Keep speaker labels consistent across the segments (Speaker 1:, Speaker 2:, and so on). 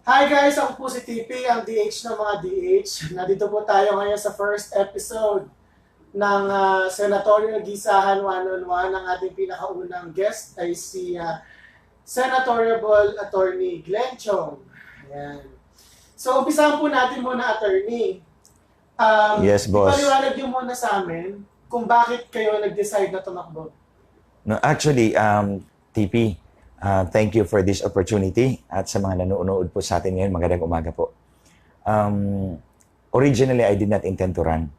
Speaker 1: Hi guys, ako po si TP, ang DH ng mga DH. Nandito po tayo ngayon sa first episode ng Senatorial Gisahan 1-on-1. Ang ating pinakaunang guest ay si Senatorial Attorney Glen Chong. Ayan. So, umpisahan po natin muna, Attorney.
Speaker 2: Yes, boss.
Speaker 1: Ipaliwanag niyo muna sa amin kung bakit kayo nag-decide na tumakbo.
Speaker 2: No, actually, TP, thank you for this opportunity at sa mga nanonood po sa atin ngayon, magandang umaga po. Originally, I did not intend to run.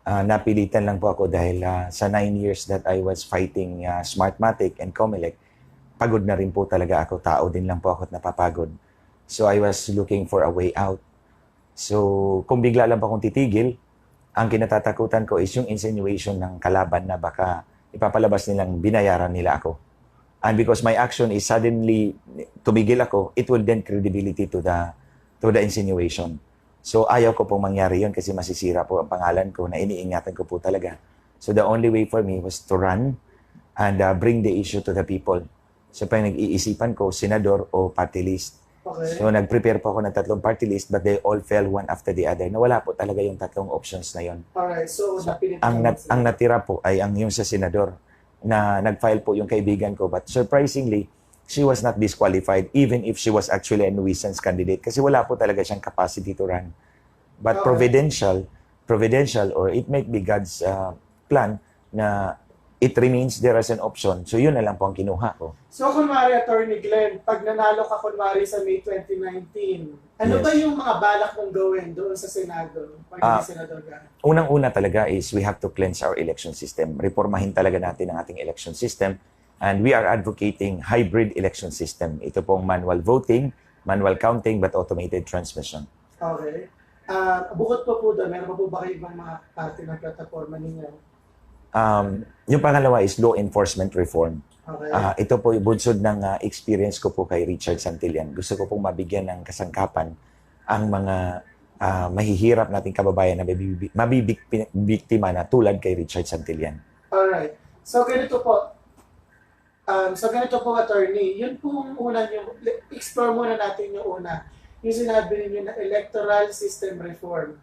Speaker 2: Napilitan lang po ako dahil sa 9 years that I was fighting Smartmatic and Comelec, pagod na rin po talaga ako. Tao din lang po ako at napapagod. So I was looking for a way out. So kung bigla lang po akong titigil, ang kinatatakutan ko is yung insinuation ng kalaban na baka ipapalabas nilang binayaran nila ako. And because my action is suddenly tumigil ako, it will lend credibility to the insinuation. So ayaw ko pong mangyari yun kasi masisira po ang pangalan ko na iniingatan ko po talaga. So the only way for me was to run and bring the issue to the people. So pa nag-iisipan ko, senador o party list.
Speaker 1: Okay.
Speaker 2: So nag-prepare po ako ng 3 party list but they all fell one after the other. Nawala po talaga yung 3 options na yon.
Speaker 1: Alright, so napilit
Speaker 2: Ang natira po ay ang yung sa senador na nag-file po yung kaibigan ko. But surprisingly, she was not disqualified even if she was actually a nuisance candidate kasi wala po talaga siyang capacity to run. But providential or it might be God's plan na it remains there as an option. So yun na lang po ang kinuha ko.
Speaker 1: So kunwari, Attorney Glen, pag nanalo ka kunwari sa May 2019, ano
Speaker 2: Yes.
Speaker 1: ba yung mga balak mong gawin doon sa Senado? Pag hindi senador ka?
Speaker 2: Unang-una talaga is we have to cleanse our election system. Reformahin talaga natin ang ating election system. And we are advocating hybrid election system. Ito pong manual voting, manual counting, but automated transmission.
Speaker 1: Okay. Bukod po doon, meron pa po ba kayo ibang mga parte ng plataforma ninyo?
Speaker 2: Yung pangalawa is law enforcement reform.
Speaker 1: Okay.
Speaker 2: Ito po yung bunsod ng experience ko po kay Richard Santillan. Gusto ko pong mabigyan ng kasangkapan ang mga mahihirap nating kababayan na mabibiktima na tulad kay Richard Santillan.
Speaker 1: Alright. So ganito po, Attorney, yun pong una nyo, explore muna natin yung una. Yung sinabi niyo na electoral system reform.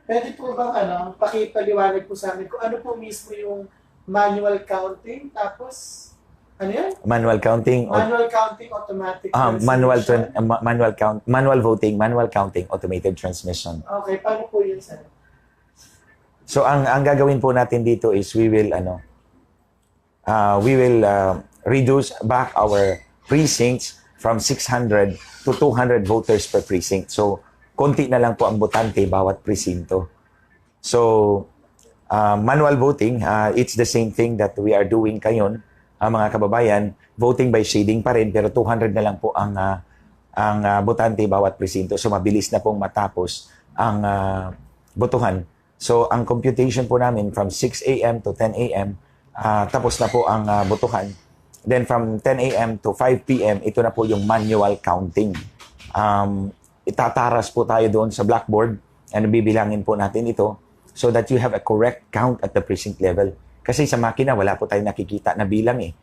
Speaker 1: Pwede po bang pakipaliwanag po sa amin kung ano po mismo yung manual counting, tapos, ano yan?
Speaker 2: Manual counting,
Speaker 1: Manual counting, automatic
Speaker 2: manual voting, manual counting, automated transmission.
Speaker 1: Okay, paano po yun, sir?
Speaker 2: So ang gagawin po natin dito is we will reduce back our precincts from 600 to 200 voters per precinct. So konti na lang po ang botante bawat presinto. So manual voting, it's the same thing that we are doing ngayon, mga kababayan. Voting by shading pa rin pero 200 na lang po ang botante bawat presinto. So mabilis na pong matapos ang botohan. So ang computation po namin from 6 a.m. to 10 a.m. Tapos na po ang botohan. Then from 10 a.m. to 5 p.m. ito na po yung manual counting. Itataras po tayo doon sa blackboard and bibilangin po natin ito so that you have a correct count at the precinct level. Kasi sa makina, wala po tayong nakikita na bilang eh.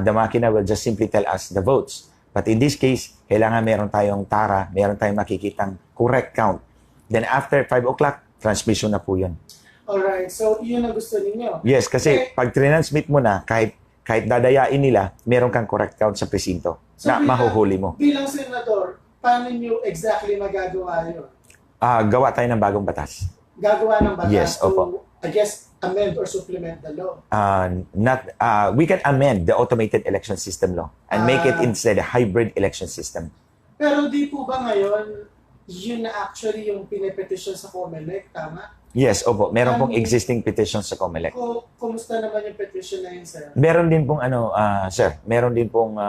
Speaker 2: The makina will just simply tell us the votes. But in this case, kailangan meron tayong tara, meron tayong makikitang correct count. Then after 5 o'clock, transmission na po yun.
Speaker 1: Alright, so yun ang gusto ninyo.
Speaker 2: Yes, kasi pag transmit mo na, kahit dadayain nila, meron kang correct count sa presinto na mahuhuli mo.
Speaker 1: Bilang senador, paano nyo exactly magagawa yun?
Speaker 2: Gawa tayo ng bagong batas.
Speaker 1: Gagawa ng batas
Speaker 2: Yes, opo.
Speaker 1: I guess, amend or supplement the law.
Speaker 2: We can amend the automated election system law and make it instead a hybrid election system.
Speaker 1: Pero di po ba ngayon, yun na actually yung pinipetition sa Comelec, tama?
Speaker 2: Yes, opo. Meron pong existing petition sa Comelec.
Speaker 1: Kumusta naman yung petition na yun, sir?
Speaker 2: Meron din pong sir, meron din pong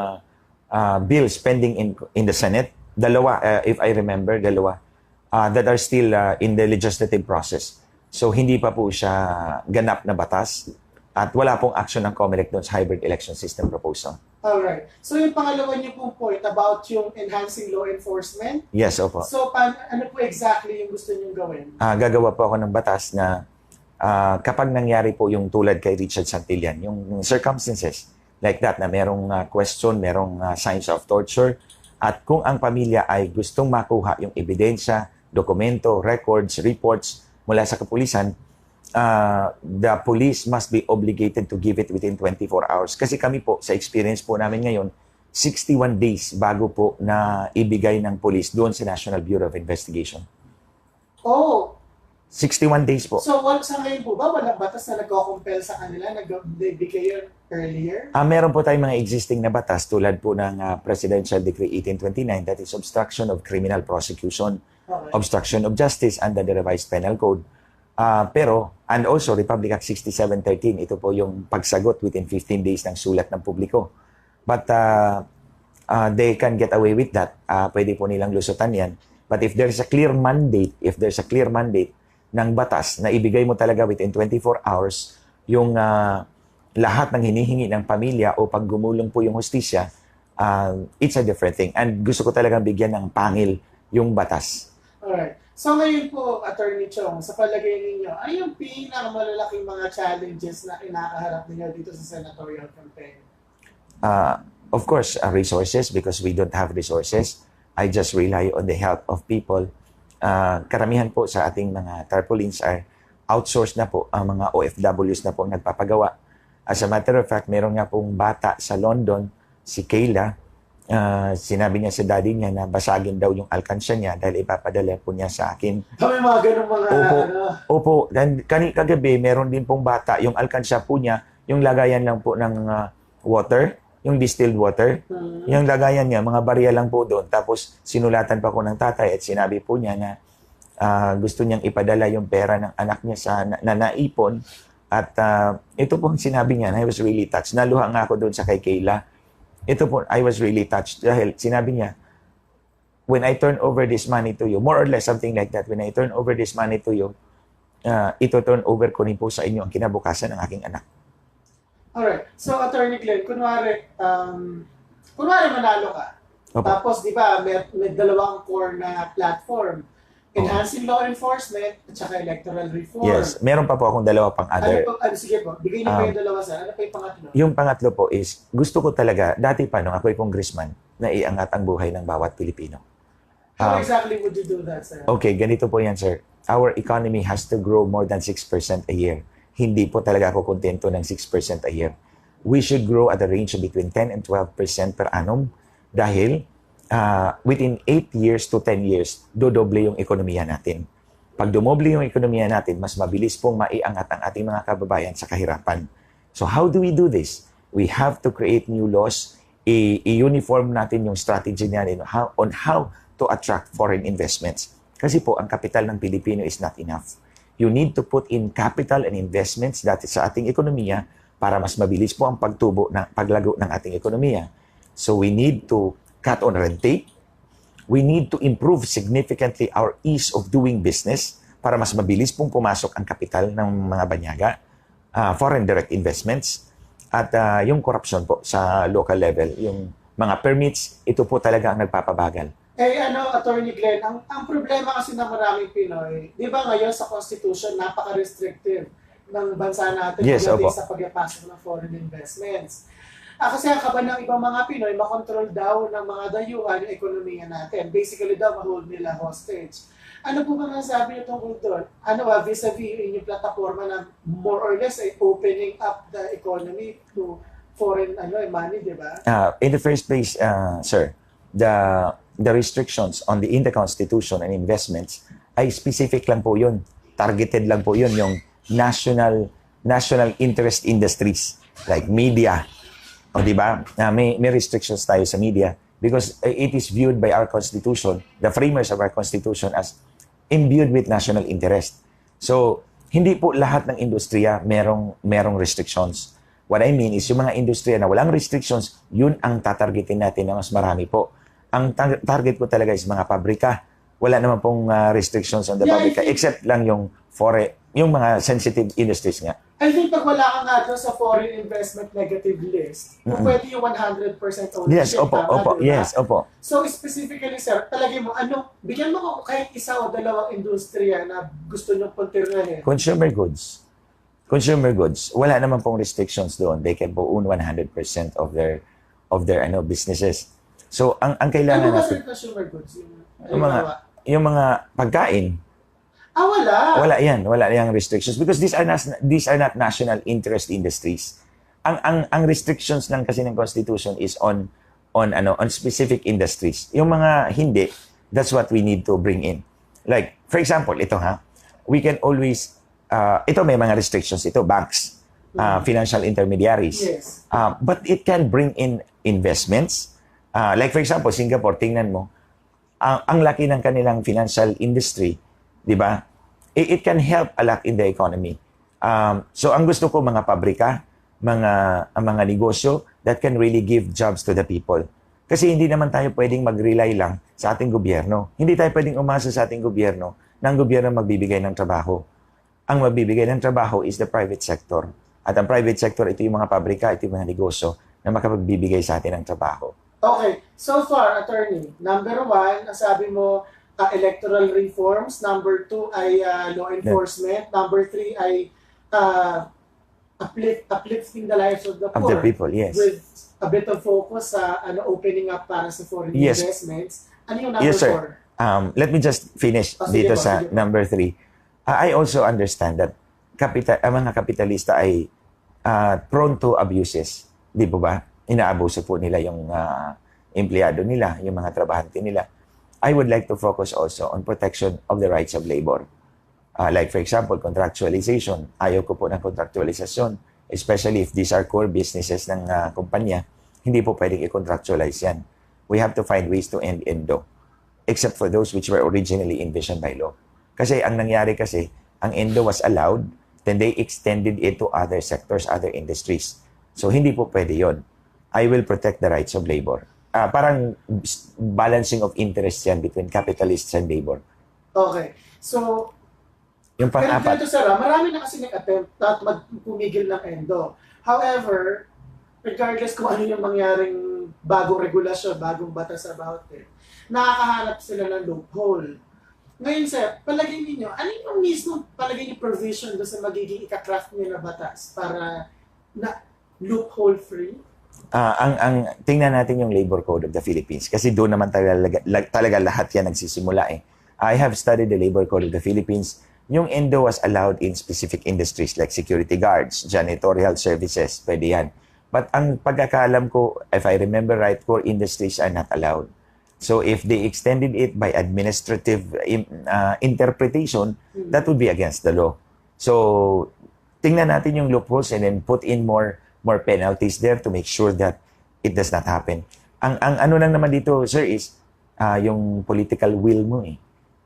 Speaker 2: bills pending in the Senate. Dalawa, if I remember, that are still in the legislative process. So hindi pa po siya ganap na batas at wala pong action ng Comelec doon sa hybrid election system proposal.
Speaker 1: Alright. So yung pangalawa niyo pong point about yung enhancing law enforcement.
Speaker 2: Yes, opo.
Speaker 1: So ano po exactly yung gusto niyong gawin?
Speaker 2: Gagawa po ako ng batas na kapag nangyari po yung tulad kay Richard Santillan, yung circumstances like that na merong question, merong signs of torture, At kung ang pamilya ay gustong makuha yung ebidensya, dokumento, records, reports mula sa kapulisan, the police must be obligated to give it within 24 hours. Kasi kami po, sa experience po namin ngayon, 61 days bago po na ibigay ng police doon sa National Bureau of Investigation.
Speaker 1: Oh,
Speaker 2: 61 days po.
Speaker 1: so sa ngayon po ba, walang batas na nagko-compel sa kanila, nagbibigay yun earlier?
Speaker 2: Meron po tayong mga existing na batas tulad po ng Presidential Decree 1829, that is obstruction of criminal prosecution,
Speaker 1: Okay.
Speaker 2: obstruction of justice under the revised penal code. And also Republic Act 6713, ito po yung pagsagot within 15 days ng sulat ng publiko. But they can get away with that. Pwede po nilang lusutan yan. But if there's a clear mandate, ng batas na ibigay mo talaga within 24 hours yung lahat ng hinihingi ng pamilya o pag gumulong po yung hustisya, it's a different thing. And gusto ko talagang bigyan ng pangil yung batas.
Speaker 1: Alright. So ngayon po, Attorney Chong, sa palagay ninyo, ay yung pinakamalalaking mga challenges na inakaharap ninyo dito sa senatorial campaign?
Speaker 2: Of course, resources, because we don't have resources. I just rely on the help of people. Karamihan po sa ating mga tarpaulins are outsourced na po, ang mga OFWs na po nagpapagawa. As a matter of fact, meron nga pong bata sa London, si Kayla, sinabi niya sa daddy niya na basagin daw yung alkansya niya dahil ipapadala po niya sa akin.
Speaker 1: Kami mga ganun mga
Speaker 2: Opo. Dan kagabi, meron din pong bata, yung alkansya po niya, yung lagayan lang po ng water, yung distilled water, yung lagayan niya, mga barya lang po doon. Tapos sinulatan pa ko ng tatay at sinabi po niya na gusto niyang ipadala yung pera ng anak niya sa naipon. At ito po ang sinabi niya, and I was really touched. Naluha nga ako doon sa kay Kayla. Ito po, I was really touched dahil sinabi niya, when I turn over this money to you, more or less something like that, when I turn over this money to you, ito turn over ko rin po sa inyo ang kinabukasan ng aking anak.
Speaker 1: Alright. So, Attorney Glen, kunwari manalo ka.
Speaker 2: Opo.
Speaker 1: Tapos, di ba, may dalawang core na platform. Enhancing law enforcement at saka electoral reform.
Speaker 2: Yes, meron pa po akong dalawa pang other.
Speaker 1: Sige po, bigay niyo pa yung dalawa sa. Ano pa yung pangatlo?
Speaker 2: Yung pangatlo po is, gusto ko talaga, dati pa nung ako'y congressman, na iangat ang buhay ng bawat Pilipino.
Speaker 1: How exactly would you do that, sir?
Speaker 2: Okay, ganito po yan, sir. Our economy has to grow more than 6% a year. Hindi po talaga ako kontento ng 6% a year. We should grow at a range of between 10 and 12% per annum dahil within 8 years to 10 years, dodoble yung ekonomiya natin. Pag dumoble yung ekonomiya natin, mas mabilis pong maiangat ang ating mga kababayan sa kahirapan. So how do we do this? We have to create new laws, i-uniform natin yung strategy natin on how to attract foreign investments. Kasi po, ang kapital ng Pilipino is not enough. You need to put in capital and investments dati sa ating ekonomiya para mas mabilis po ang paglago ng ating ekonomiya. So we need to cut on red tape. We need to improve significantly our ease of doing business para mas mabilis pong pumasok ang kapital ng mga banyaga, foreign direct investments, at yung corruption po sa local level, yung mga permits, ito po talaga ang nagpapabagal.
Speaker 1: Attorney Glen, ang problema kasi ng maraming Pinoy, di ba ngayon sa Constitution, napaka-restrictive ng bansa natin pagdating sa pagpasok ng foreign investments. Kasi ang kaban ng ibang mga Pinoy, makontrol daw ng mga dayuhan yung ekonomiya natin. Basically daw, ma-hold nila hostage. Ano po ba nasabi niyo tungkol doon? Vis-a-vis yung plataforma na more or less ay opening up the economy to foreign money, di ba?
Speaker 2: In the first place, sir, the restrictions in the Constitution and investments ay specific lang po yun. Targeted lang po yun, yung national interest industries like media. O di ba? May restrictions tayo sa media because it is viewed by our Constitution, the framers of our Constitution, as imbued with national interest. So, hindi po lahat ng industriya merong restrictions. What I mean is yung mga industriya na walang restrictions, yun ang tatargetin natin na mas marami po. Ang target ko talaga is mga pabrika. Wala naman pong restrictions on the pabrika except lang yung mga sensitive industries nga.
Speaker 1: I think pag wala ka nga doon sa foreign investment negative list, pwede yung 100% ownership.
Speaker 2: Yes, opo.
Speaker 1: Diba?
Speaker 2: Yes, opo.
Speaker 1: So specifically, sir, talagay mo, bigyan mo ako kahit isa o dalawang industriya na gusto nyo puntirnahin.
Speaker 2: Consumer goods. Wala naman pong restrictions doon. They can own 100% of their businesses. So, ang
Speaker 1: Ano
Speaker 2: kailangan
Speaker 1: ba
Speaker 2: natin,
Speaker 1: sa consumer goods?
Speaker 2: yung mga, yung mga pagkain,
Speaker 1: Wala.
Speaker 2: wala yang restrictions because these are not national interest industries. Ang restrictions lang kasi ng Constitution is on specific industries. Yung mga hindi, that's what we need to bring in. Like, for example, ito we can always, ito may mga restrictions, ito banks, financial intermediaries.
Speaker 1: Yes.
Speaker 2: But it can bring in investments. Like for example, Singapore, tingnan mo, ang laki ng kanilang financial industry, di ba? It can help a lot in the economy. So ang gusto ko mga pabrika, mga negosyo that can really give jobs to the people. Kasi hindi naman tayo pwedeng mag-rely lang sa ating gobyerno. Hindi tayo pwedeng umasa sa ating gobyerno na ang gobyerno magbibigay ng trabaho. Ang magbibigay ng trabaho is the private sector. At ang private sector, ito yung mga pabrika, ito yung mga negosyo na makapagbibigay sa atin ng trabaho.
Speaker 1: Okay. So far, attorney, number 1, sabi mo, electoral reforms. Number 2 ay law enforcement. Number 3 ay uplifting the lives of the
Speaker 2: Of
Speaker 1: poor.
Speaker 2: the people, yes.
Speaker 1: With a bit of focus sa opening up para sa foreign
Speaker 2: Yes.
Speaker 1: investments. Ano yung number
Speaker 2: Yes, sir.
Speaker 1: 4?
Speaker 2: Let me just finish
Speaker 1: Sige
Speaker 2: dito
Speaker 1: po,
Speaker 2: sa
Speaker 1: sige po.
Speaker 2: number 3. I also understand that ang mga kapitalista ay prone to abuses. Di po ba? Inaabuso po nila yung empleyado nila, yung mga trabahante nila. I would like to focus also on protection of the rights of labor. Like for example, contractualization. Ayaw ko po ng contractualization, especially if these are core businesses ng kumpanya. Hindi po pwedeng i-contractualize yan. We have to find ways to end ENDO, except for those which were originally envisioned by law. Kasi ang nangyari kasi, ang ENDO was allowed, then they extended it to other sectors, other industries. So hindi po pwede yon. I will protect the rights of labor. Parang balancing of interest yan between capitalists and labor.
Speaker 1: Okay. So,
Speaker 2: Yung
Speaker 1: pero
Speaker 2: pang-apat,
Speaker 1: dito sir, marami na kasi nag-attempt at magpumigil ng ENDO. However, regardless kung ano yung mangyaring bagong regulasyon, bagong batas about it, nakakahanap sila ng loophole. Ngayon sir, palagay ninyo, ano yung mismo palagay niyo provision doon sa magiging ika-craft niyo na batas para na loophole free?
Speaker 2: ang tingnan natin yung Labor Code of the Philippines kasi doon naman talaga lahat yan nagsisimula eh. I have studied the Labor Code of the Philippines. Yung ENDO was allowed in specific industries like security guards, janitorial services, pwede yan. But ang pagkakaalam ko, if I remember right, core industries are not allowed. So if they extended it by administrative interpretation, that would be against the law. So tingnan natin yung loopholes and then put in more penalties there to make sure that it does not happen. Ang ano lang naman dito, sir, is yung political will mo eh.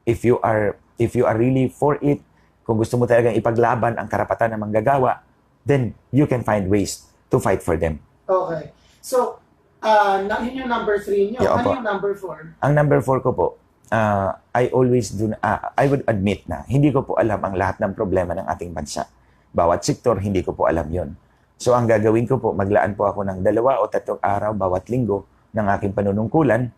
Speaker 2: If you are really for it, kung gusto mo talagang ipaglaban ang karapatan ng manggagawa, then you can find ways to fight for them.
Speaker 1: Okay. So, yun yung number 3 nyo.
Speaker 2: Yeah,
Speaker 1: Ano
Speaker 2: opo.
Speaker 1: yung number 4?
Speaker 2: Ang number 4 ko po, I would admit na hindi ko po alam ang lahat ng problema ng ating bansa. Bawat sektor, hindi ko po alam yon. So ang gagawin ko po, maglaan po ako ng 2 o 3 araw bawat linggo ng aking panunungkulan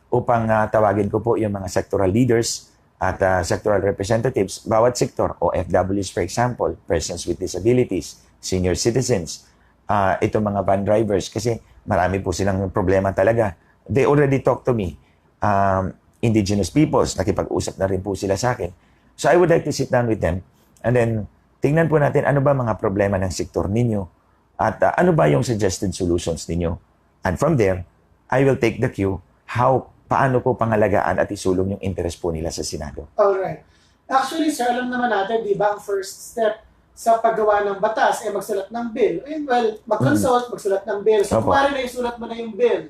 Speaker 2: upang tawagin ko po yung mga sectoral leaders at sectoral representatives, bawat sektor, OFWs for example, persons with disabilities, senior citizens, itong mga van drivers, kasi marami po silang problema talaga. They already talked to me. Indigenous peoples, nakipag-usap na rin po sila sa akin. So I would like to sit down with them and then tingnan po natin ano ba mga problema ng sektor ninyo at ano ba yung suggested solutions ninyo. And from there, I will take the cue paano po pangalagaan at isulong yung interest po nila sa Senado.
Speaker 1: Alright. Actually, sir, alam naman natin, di ba, ang first step sa paggawa ng batas ay magsulat ng bill. Mag-consult, magsulat ng bill. So,
Speaker 2: Opo.
Speaker 1: kumari na isulat mo na yung bill.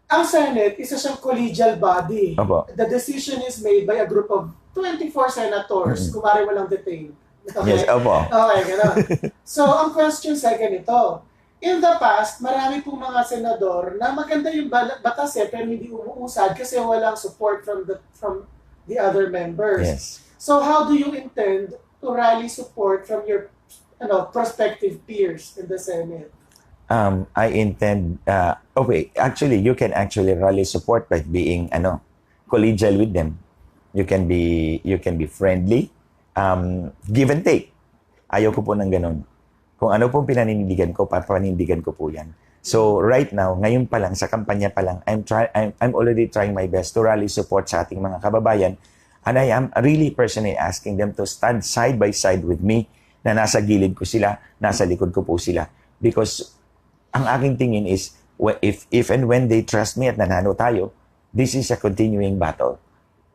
Speaker 1: Ang Senate, isa siyang collegial body.
Speaker 2: Opo.
Speaker 1: The decision is made by a group of 24 senators. Kumari walang detained. Okay?
Speaker 2: Yes, opo.
Speaker 1: Okay, gano'n. So, ang question sa ganito. In the past, marami pong mga senador na maganda yung batas pero hindi umuusad kasi walang support from the other members.
Speaker 2: Yes.
Speaker 1: So, how do you intend to rally support from your prospective peers in the Senate?
Speaker 2: I intend, actually, you can actually rally support by being, collegial with them. You can be friendly, give and take. Ayaw ko po ng ganun. Kung ano pong pinanindigan ko, papanindigan ko po yan. So right now, ngayon pa lang, sa kampanya pa lang, I'm already trying my best to rally support sa ating mga kababayan. And I am really personally asking them to stand side by side with me, na nasa gilid ko sila, nasa likod ko po sila. Because ang aking tingin is, if and when they trust me at nanalo tayo, this is a continuing battle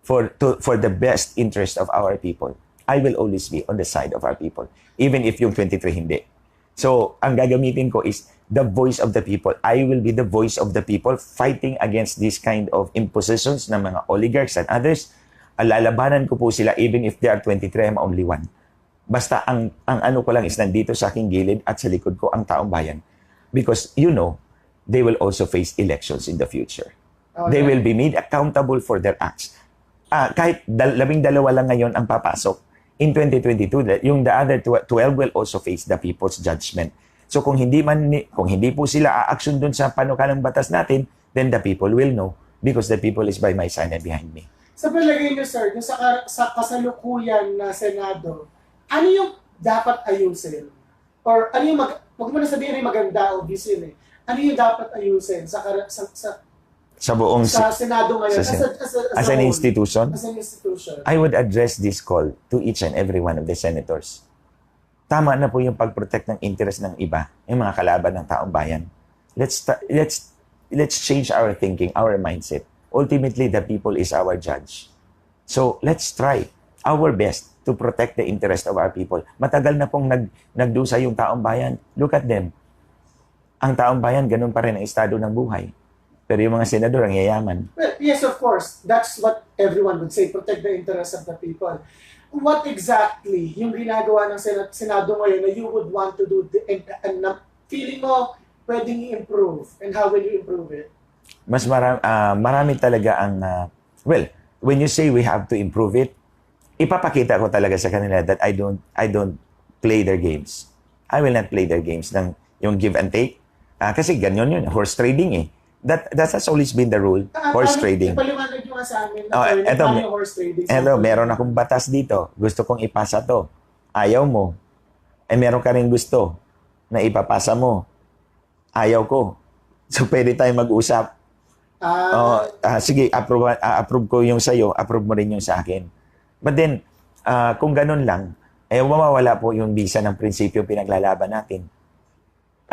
Speaker 2: for the best interest of our people. I will always be on the side of our people, even if yung 23 hindi. So, ang gagamitin ko is the voice of the people. I will be the voice of the people fighting against this kind of impositions ng mga oligarchs and others. Lalabanan ko po sila even if they are 23, I'm only one. Basta ang ano ko lang is nandito sa aking gilid at sa likod ko ang taong bayan. Because, they will also face elections in the future.
Speaker 1: Okay.
Speaker 2: They will be made accountable for their acts. Kahit 12 lang ngayon ang papasok, in 2022, yung the other 12 will also face the people's judgment. So kung hindi po sila aaksyon dun sa panukalang batas natin, then the people will know because the people is by my side and behind me.
Speaker 1: Sa palagay niyo, sir, sa kasalukuyan na Senado, ano yung dapat ayusin? Or ano yung, wag mo na sabihin yung maganda o bisin eh. Ano yung dapat ayusin sa Senado ngayon
Speaker 2: as an
Speaker 1: whole,
Speaker 2: institution?
Speaker 1: As an institution.
Speaker 2: I would address this call to each and every one of the senators. Tama na po yung pag-protect ng interest ng iba, yung mga kalaban ng taong bayan. Let's change our thinking, our mindset. Ultimately, the people is our judge. So, let's try our best to protect the interest of our people. Matagal na pong nagdusa yung taong bayan. Look at them. Ang taong bayan, ganun pa rin ang estado ng buhay. Pero yung mga senador ang yayaman.
Speaker 1: Well, yes, of course. That's what everyone would say. Protect the interests of the people. What exactly yung ginagawa ng Senado ngayon na you would want to do and feeling mo pwedeng i-improve? And how will you improve it?
Speaker 2: Mas marami talaga ang... when you say we have to improve it, ipapakita ko talaga sa kanila that I don't play their games. I will not play their games ng yung give and take. Kasi ganyan yun, horse trading eh. That has always been the rule, horse trading.
Speaker 1: Ipaliwanag nyo nga sa amin na yung horse trading.
Speaker 2: Meron akong batas dito. Gusto kong ipasa to. Ayaw mo. Meron ka rin gusto na ipapasa mo. Ayaw ko. So, pwede tayong mag-usap. Sige, approve ko yung sa'yo, approve mo rin yung sa akin. But then, kung ganun lang, mawawala po yung bisa ng prinsipyo pinaglalaban natin.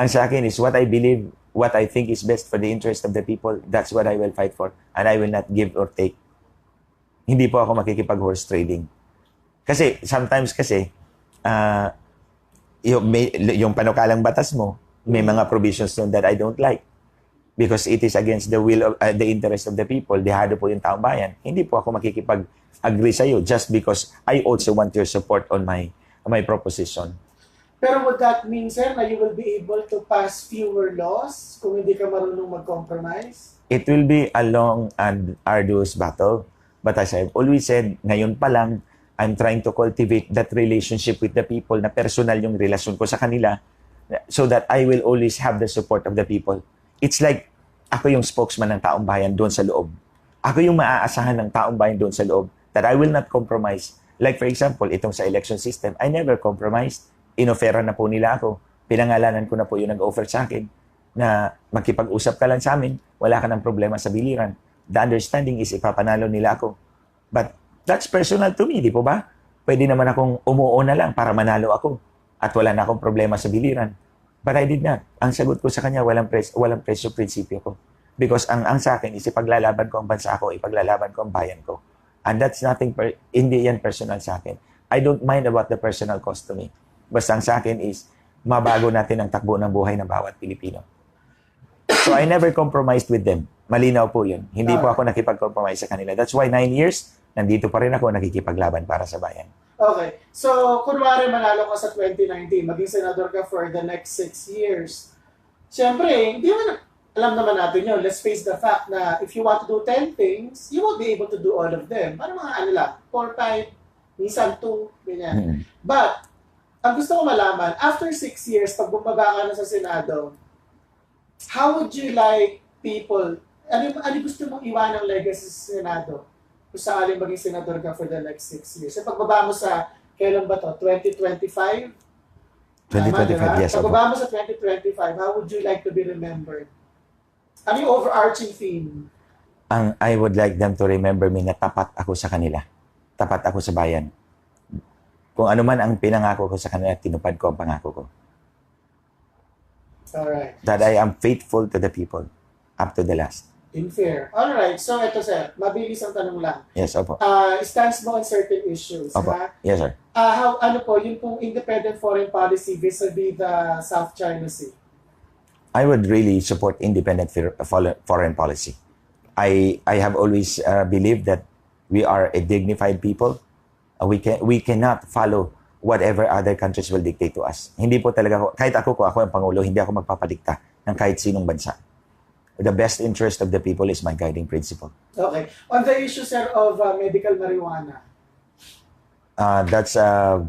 Speaker 2: Ang sa akin is what I believe, what I think is best for the interest of the people, that's what I will fight for. And I will not give or take. Hindi po ako makikipag-horse trading. Kasi, sometimes kasi, yung panukalang batas mo, may mga provisions doon that I don't like. Because it is against the will of the interest of the people. Dehado po yung taong bayan. Hindi po ako makikipag-agree sa'yo just because I also want your support on my proposition.
Speaker 1: Pero would that mean, sir, na you will be able to pass fewer laws kung hindi ka marunong mag-compromise?
Speaker 2: It will be a long and arduous battle. But as I've always said, ngayon pa lang, I'm trying to cultivate that relationship with the people na personal yung relasyon ko sa kanila so that I will always have the support of the people. It's like ako yung spokesman ng taong bayan doon sa loob. Ako yung maaasahan ng taong bayan doon sa loob that I will not compromise. Like for example, itong sa election system, I never compromised. Inofera na po nila ako. Pinangalanan ko na po yung nag-offer sa akin na makipag-usap ka lang sa amin, wala ka ng problema sa biliran. The understanding is ipapanalo nila ako. But that's personal to me, di po ba? Pwede naman akong umuo na lang para manalo ako at wala na akong problema sa biliran. But I did not. Ang sagot ko sa kanya, walang presyo prinsipyo ko. Because ang sa akin is ipaglalaban ko ang bansa ko, ipaglalaban ko ang bayan ko. And that's nothing, hindi yan personal sa akin. I don't mind about the personal cost to me. Basta ang sa akin is, mabago natin ang takbo ng buhay ng bawat Pilipino. So I never compromised with them. Malinaw po yun. Hindi po ako nakipag-compromise sa kanila. That's why 9 years, nandito pa rin ako nakikipaglaban para sa bayan.
Speaker 1: Okay. So, kunwari manalo ka sa 2019, maging senador ka for the next 6 years. Siyempre, hindi mo alam naman natin yun. Let's face the fact na if you want to do 10 things, you won't be able to do all of them. Parang mga 4, 5, minsan 2, ganyan. But, ang gusto ko malaman, after 6 years, pag bumaba ka na sa Senado, how would you like people, ano gusto mong iwanang legacy sa Senado? Kung sakaling maging senador ka for the next 6 years. Sa pagbaba mo sa, kailan ba to? 2025? Tama,
Speaker 2: 2025, yes, opo.
Speaker 1: Pagbaba mo sa 2025, how would you like to be remembered? Ano yung overarching theme?
Speaker 2: I would like them to remember me na tapat ako sa kanila. Tapat ako sa bayan. Kung ano man ang pinangako ko sa kanila, tinupad ko ang pangako ko.
Speaker 1: Alright.
Speaker 2: That I am faithful to the people up to the last.
Speaker 1: In fair. Alright, so ito sir, mabilis ang tanong lang.
Speaker 2: Yes, opo.
Speaker 1: Stance mo on certain issues,
Speaker 2: Opo.
Speaker 1: ha?
Speaker 2: Yes, sir.
Speaker 1: Ano po, yung pong independent foreign policy vis-a-vis the South China Sea?
Speaker 2: I would really support independent foreign policy. I have always believed that we are a dignified people. We cannot follow whatever other countries will dictate to us. Hindi po talaga kahit ako ang Pangulo, hindi ako magpapadikta ng kahit sinong bansa. The best interest of the people is my guiding principle.
Speaker 1: Okay. On the issue, sir, of medical marijuana?
Speaker 2: That's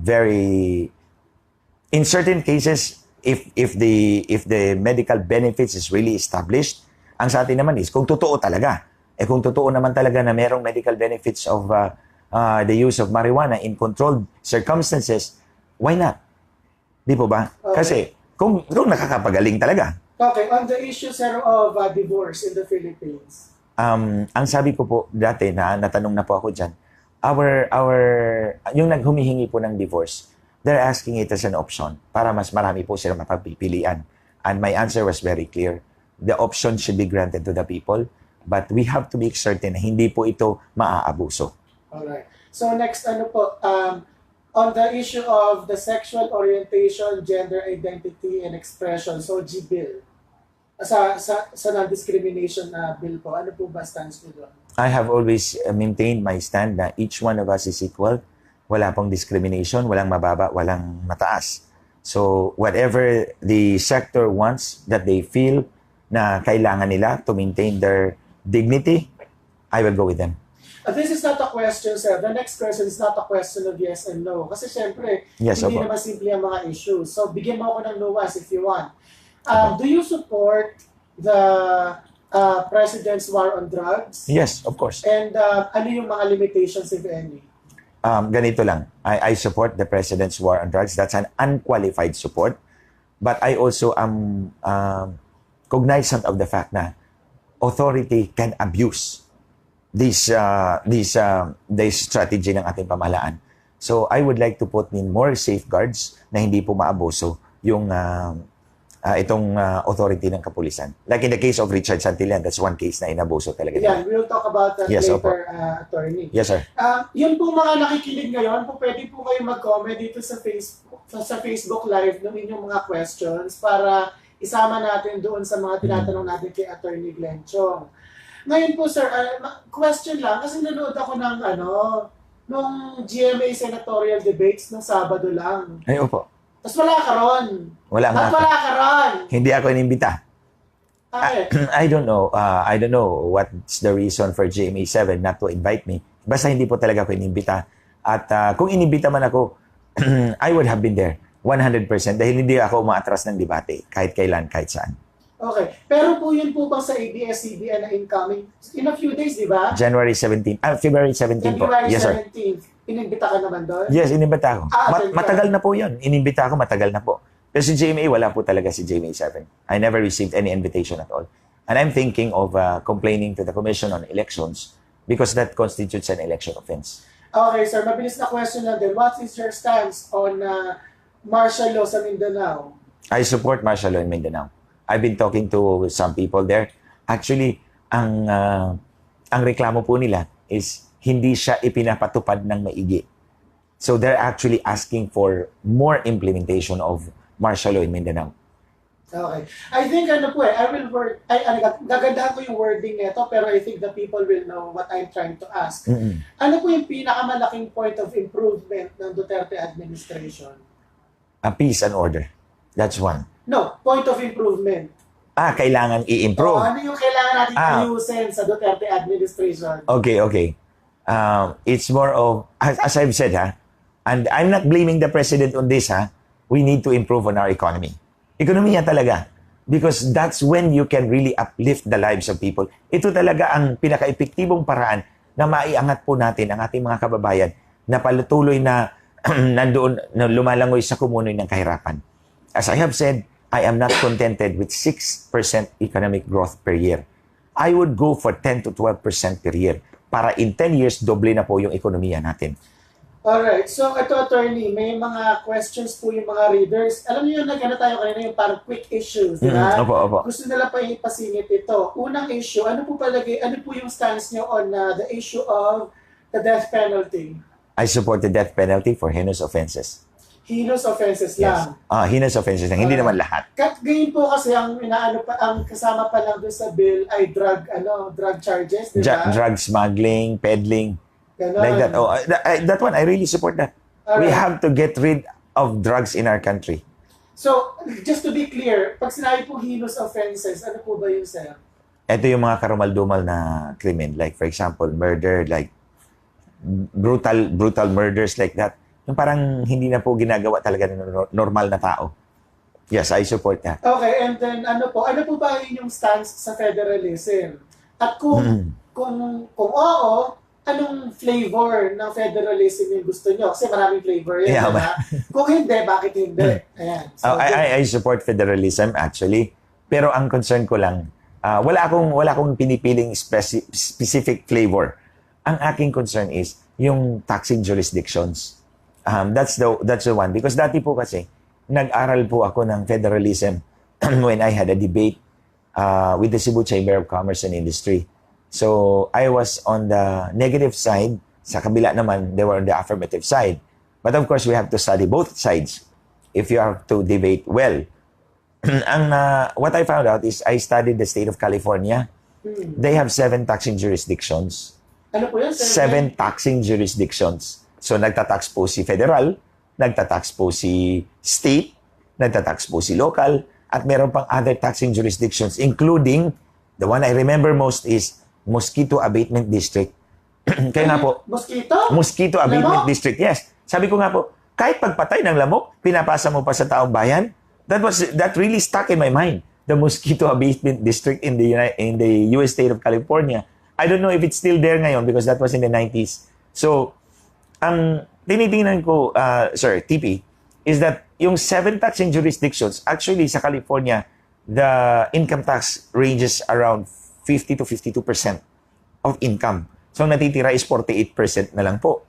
Speaker 2: very... In certain cases, if the medical benefits is really established, ang sa atin naman is kung totoo talaga. Kung totoo naman talaga na merong medical benefits of the use of marijuana in controlled circumstances, why not? Di po ba?
Speaker 1: Okay.
Speaker 2: Kasi kung nakakapagaling talaga.
Speaker 1: Okay, on the issue, sir, of divorce in the Philippines?
Speaker 2: Ang sabi ko po dati na natanong na po ako dyan, yung naghumihingi po ng divorce, they're asking it as an option para mas marami po sila mapagpipilian. And my answer was very clear. The option should be granted to the people, but we have to make certain na hindi po ito maaabuso.
Speaker 1: Alright. So next, on the issue of the sexual orientation, gender identity, and expression, so G-Bill, sa non-discrimination bill po, ano po ba stance niyo doon?
Speaker 2: I have always maintained my stand na each one of us is equal. Wala pong discrimination, walang mababa, walang mataas. So whatever the sector wants that they feel na kailangan nila to maintain their dignity, I will go with them.
Speaker 1: This is not a question, sir. The next question is not a question of yes and no. Kasi syempre,
Speaker 2: Yes,
Speaker 1: hindi
Speaker 2: opo.
Speaker 1: naman simple ang mga issues. So bigyan mo ako ng nuance if you want. Do you support the President's war on drugs?
Speaker 2: Yes, of course.
Speaker 1: And ano yung mga limitations, if any?
Speaker 2: Ganito lang. I support the President's war on drugs. That's an unqualified support. But I also am cognizant of the fact na authority can abuse this strategy ng ating pamahalaan. So I would like to put in more safeguards na hindi po maabuso yung itong authority ng kapulisan. Like in the case of Richard Santillan, that's one case na inabuso talaga.
Speaker 1: Yeah, we'll talk about that
Speaker 2: Yes,
Speaker 1: later, attorney.
Speaker 2: Yes, sir.
Speaker 1: Yun po mga nakikinig ngayon, po pwede po kayo mag-comment dito sa Facebook Live ng inyong mga questions para isama natin doon sa mga tinatanong natin kay Attorney Glen Chong. Ngayon po, sir, question lang, kasi nanood ako ng nung GMA Senatorial debates ng Sabado lang.
Speaker 2: Ay, opo.
Speaker 1: Tapos wala ka ron.
Speaker 2: Wala nga.
Speaker 1: Wala ka ron.
Speaker 2: Hindi ako inimbita.
Speaker 1: Bakit?
Speaker 2: I don't know. I don't know what's the reason for GMA7 not to invite me. Basta hindi po talaga ako inimbita. At kung inimbita man ako, I would have been there 100% dahil hindi ako umaatras ng debate kahit kailan, kahit saan.
Speaker 1: Okay. Pero po yun po bang sa ABS-CBN na incoming in a few days, di ba?
Speaker 2: February 17 po.
Speaker 1: February
Speaker 2: Yes, sir.
Speaker 1: 17th. Inimbita ka naman doon?
Speaker 2: Yes, inimbita ako.
Speaker 1: Attend ka.
Speaker 2: Matagal na po yun. Inimbita ako, matagal na po. Pero si GMA, wala po talaga si GMA7. I never received any invitation at all. And I'm thinking of complaining to the Commission on Elections because that constitutes an election offense.
Speaker 1: Okay, sir. Mabilis na question lang din. What is your stance on martial law sa Mindanao?
Speaker 2: I support martial law in Mindanao. I've been talking to some people there. Actually, ang reklamo po nila is hindi siya ipinapatupad ng maigi. So they're actually asking for more implementation of martial law in Mindanao.
Speaker 1: Okay. I think gagandahan ko yung wording nito, pero I think the people will know what I'm trying to ask.
Speaker 2: Mm-mm.
Speaker 1: Ano po yung pinakamalaking point of improvement ng Duterte administration?
Speaker 2: Peace and order. That's one.
Speaker 1: No, point of improvement.
Speaker 2: Kailangan i-improve.
Speaker 1: Ano yung kailangan natin ayusin sa Duterte administration?
Speaker 2: Okay. It's more of, as I've said, and I'm not blaming the president on this, we need to improve on our economy. Ekonomiya talaga. Because that's when you can really uplift the lives of people. Ito talaga ang pinaka-epektibong paraan na maiangat po natin ang ating mga kababayan na patuloy na nandoon, na lumalangoy sa kumunoy ng kahirapan. As I have said, I am not contented with 6% economic growth per year. I would go for 10 to 12% per year para in 10 years, doble na po yung ekonomiya natin.
Speaker 1: Alright, so ito attorney, may mga questions po yung mga readers. Alam niyo yung nagkana tayo kanina yung parang quick issues, di ba?
Speaker 2: Opo.
Speaker 1: Gusto nila pa ipasingit ito. Unang issue, ano po yung stance niyo on the issue of the death penalty?
Speaker 2: I support the death penalty for heinous offenses.
Speaker 1: Heinous offenses lang.
Speaker 2: Heinous offenses lang, hindi naman lahat.
Speaker 1: Ganyan po kasi ang kasama pa lang doon sa bill ay drug charges, di ba?
Speaker 2: Drug smuggling, peddling,
Speaker 1: Ganon.
Speaker 2: like that. That one, I really support that. We
Speaker 1: Alright.
Speaker 2: have to get rid of drugs in our country.
Speaker 1: So, just to be clear, pag sinabi po heinous offenses, ano po ba yun, sir?
Speaker 2: Ito yung mga karumal-dumal na krimen. Like, for example, murder, like brutal murders like that. Yung parang hindi na po ginagawa talaga ng normal na tao. Yes, I support that.
Speaker 1: Okay, and then ano po ba yung stance sa federalism? At kung oo, anong flavor ng federalism yung gusto nyo? Kasi maraming flavor yan,
Speaker 2: Yeah,
Speaker 1: diba? Kung hindi, bakit hindi? Ayan. So,
Speaker 2: I support federalism actually. Pero ang concern ko lang, wala akong pinipiling specific flavor. Ang aking concern is yung taxing jurisdictions. That's the one. Because dati po kasi, nag-aral po ako ng federalism when I had a debate with the Cebu Chamber of Commerce and Industry. So, I was on the negative side. Sa kabila naman, they were on the affirmative side. But of course, we have to study both sides if you have to debate well. What I found out is I studied the state of California. They have 7 taxing jurisdictions.
Speaker 1: ano po yun, sir?
Speaker 2: 7 taxing jurisdictions. So, nagtatax po si federal, nagtatax po si state, nagtatax po si local, at meron pang other taxing jurisdictions, including, the one I remember most is Mosquito Abatement District. Kaya nga po, Mosquito Abatement District, yes. Sabi ko nga po, kahit pagpatay ng lamok, pinapasa mo pa sa taong bayan, that really stuck in my mind. The Mosquito Abatement District in the US state of California. I don't know if it's still there ngayon because that was in the 90s. So, ang tinitingnan ko, sir, TP, is that yung 7 taxing jurisdictions, actually sa California, the income tax ranges around 50 to 52% of income. So, ang natitira is 48% na lang po.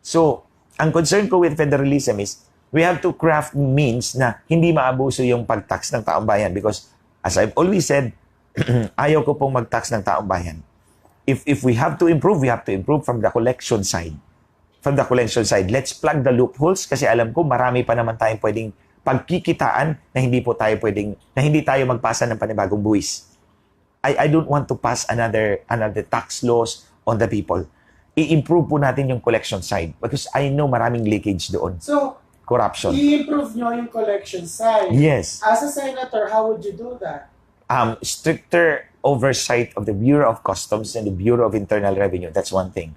Speaker 2: So, ang concern ko with federalism is we have to craft means na hindi maabuso yung pag-tax ng taong bayan because, as I've always said, ayaw ko pong mag-tax ng taong bayan. If we have to improve, we have to improve from the collection side. From the collection side, let's plug the loopholes kasi alam ko marami pa naman tayong pwedeng pagkikitaan na hindi tayo magpasa ng panibagong buwis. I don't want to pass another tax laws on the people. I-improve po natin yung collection side because I know maraming leakage doon.
Speaker 1: So,
Speaker 2: corruption.
Speaker 1: i-improve nyo yung collection side.
Speaker 2: Yes.
Speaker 1: As a senator, how would you do that?
Speaker 2: Stricter oversight of the Bureau of Customs and the Bureau of Internal Revenue. That's one thing.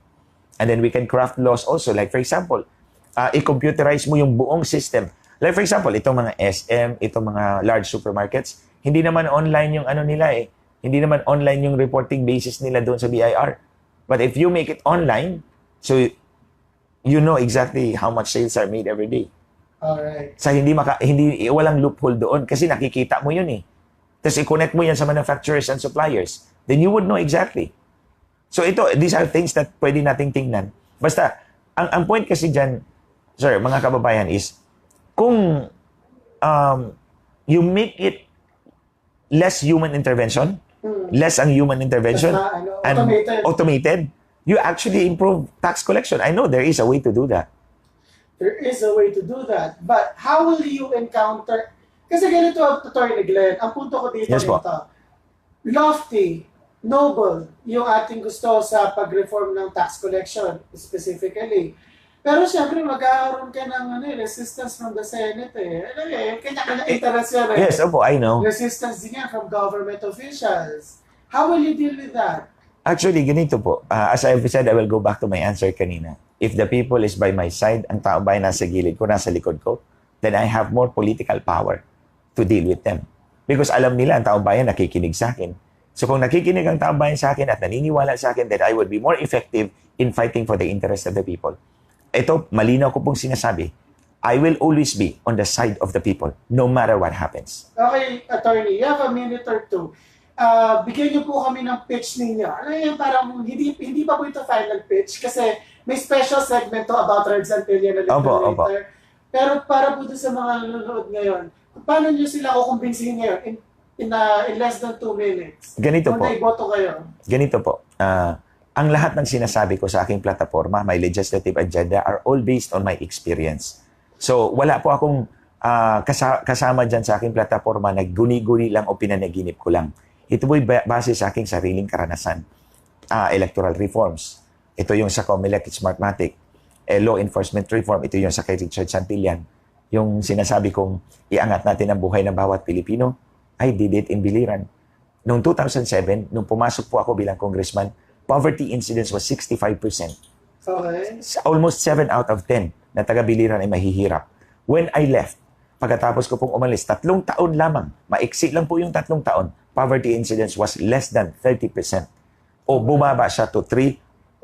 Speaker 2: And then we can craft laws also. Like for example, i-computerize mo yung buong system. Like for example, itong mga SM, itong mga large supermarkets, hindi naman online yung ano nila eh. Hindi naman online yung reporting basis nila doon sa BIR. But if you make it online, so you know exactly how much sales are made every day.
Speaker 1: Alright.
Speaker 2: Sa walang loophole doon kasi nakikita mo yun eh. Tapos i-connect mo yan sa manufacturers and suppliers. Then you would know exactly. So these are things that pwede nating tingnan. Basta, ang point kasi dyan, sir, mga kababayan is, kung you make it less human intervention, less ang human intervention, and automated, you actually improve tax collection. I know there is a way to do that.
Speaker 1: There is a way to do that. But how will you encounter... Kasi ganito, Atty. Glen, ang punto ko dito
Speaker 2: Yes, po.
Speaker 1: Lofty, noble, yung ating gusto sa pag-reform ng tax collection, specifically. Pero siyempre, magkakaroon ka ng resistance from the Senate eh. Kanya-kanya interest yan eh.
Speaker 2: Yes, opo, I know.
Speaker 1: Resistance din yan from government officials. How will you deal with that?
Speaker 2: Actually, ganito po. As I've said, I will go back to my answer kanina. If the people is by my side, ang taong bayan nasa gilid ko, nasa likod ko, then I have more political power to deal with them. Because alam nila, ang taong bayan nakikinig sa akin. So kung nakikinig ang taong bayan sa akin at naniniwala sa akin, then I would be more effective in fighting for the interest of the people. Ito, malinaw ko pong sinasabi, I will always be on the side of the people, no matter what happens.
Speaker 1: Okay, attorney, you have a minute or two. Bigyan niyo po kami ng pitch ninyo. Ano yan, parang hindi pa po ito final pitch kasi may special segment to about Red Santillan na little
Speaker 2: Opo.
Speaker 1: later. Pero para po sa mga nanonood ngayon, paano niyo sila kukumbinsihin ngayon in less than 2 minutes?
Speaker 2: Ganito po.
Speaker 1: Kung naiboto kayo.
Speaker 2: Ganito po. Ang lahat ng sinasabi ko sa aking plataforma, my legislative agenda, are all based on my experience. So, wala po akong kasama dyan sa aking plataforma na guni-guni lang o pinanaginip ko lang. Ito po'y base sa aking sariling karanasan. Electoral reforms. Ito yung sa COMELEC, Smartmatic. Law enforcement reform. Ito yung sa kay Richard Santillan. Yung sinasabi kong iangat natin ang buhay ng bawat Pilipino. I did it in Biliran. Noong 2007, nung pumasok po ako bilang congressman, poverty incidence was 65%.
Speaker 1: Okay.
Speaker 2: Almost 7 out of 10 na taga-Biliran ay mahihirap. When I left, pagkatapos ko pong umalis, 3 taon lamang, maiksi lang po yung 3 taon, poverty incidence was less than 30%. O bumaba siya to 3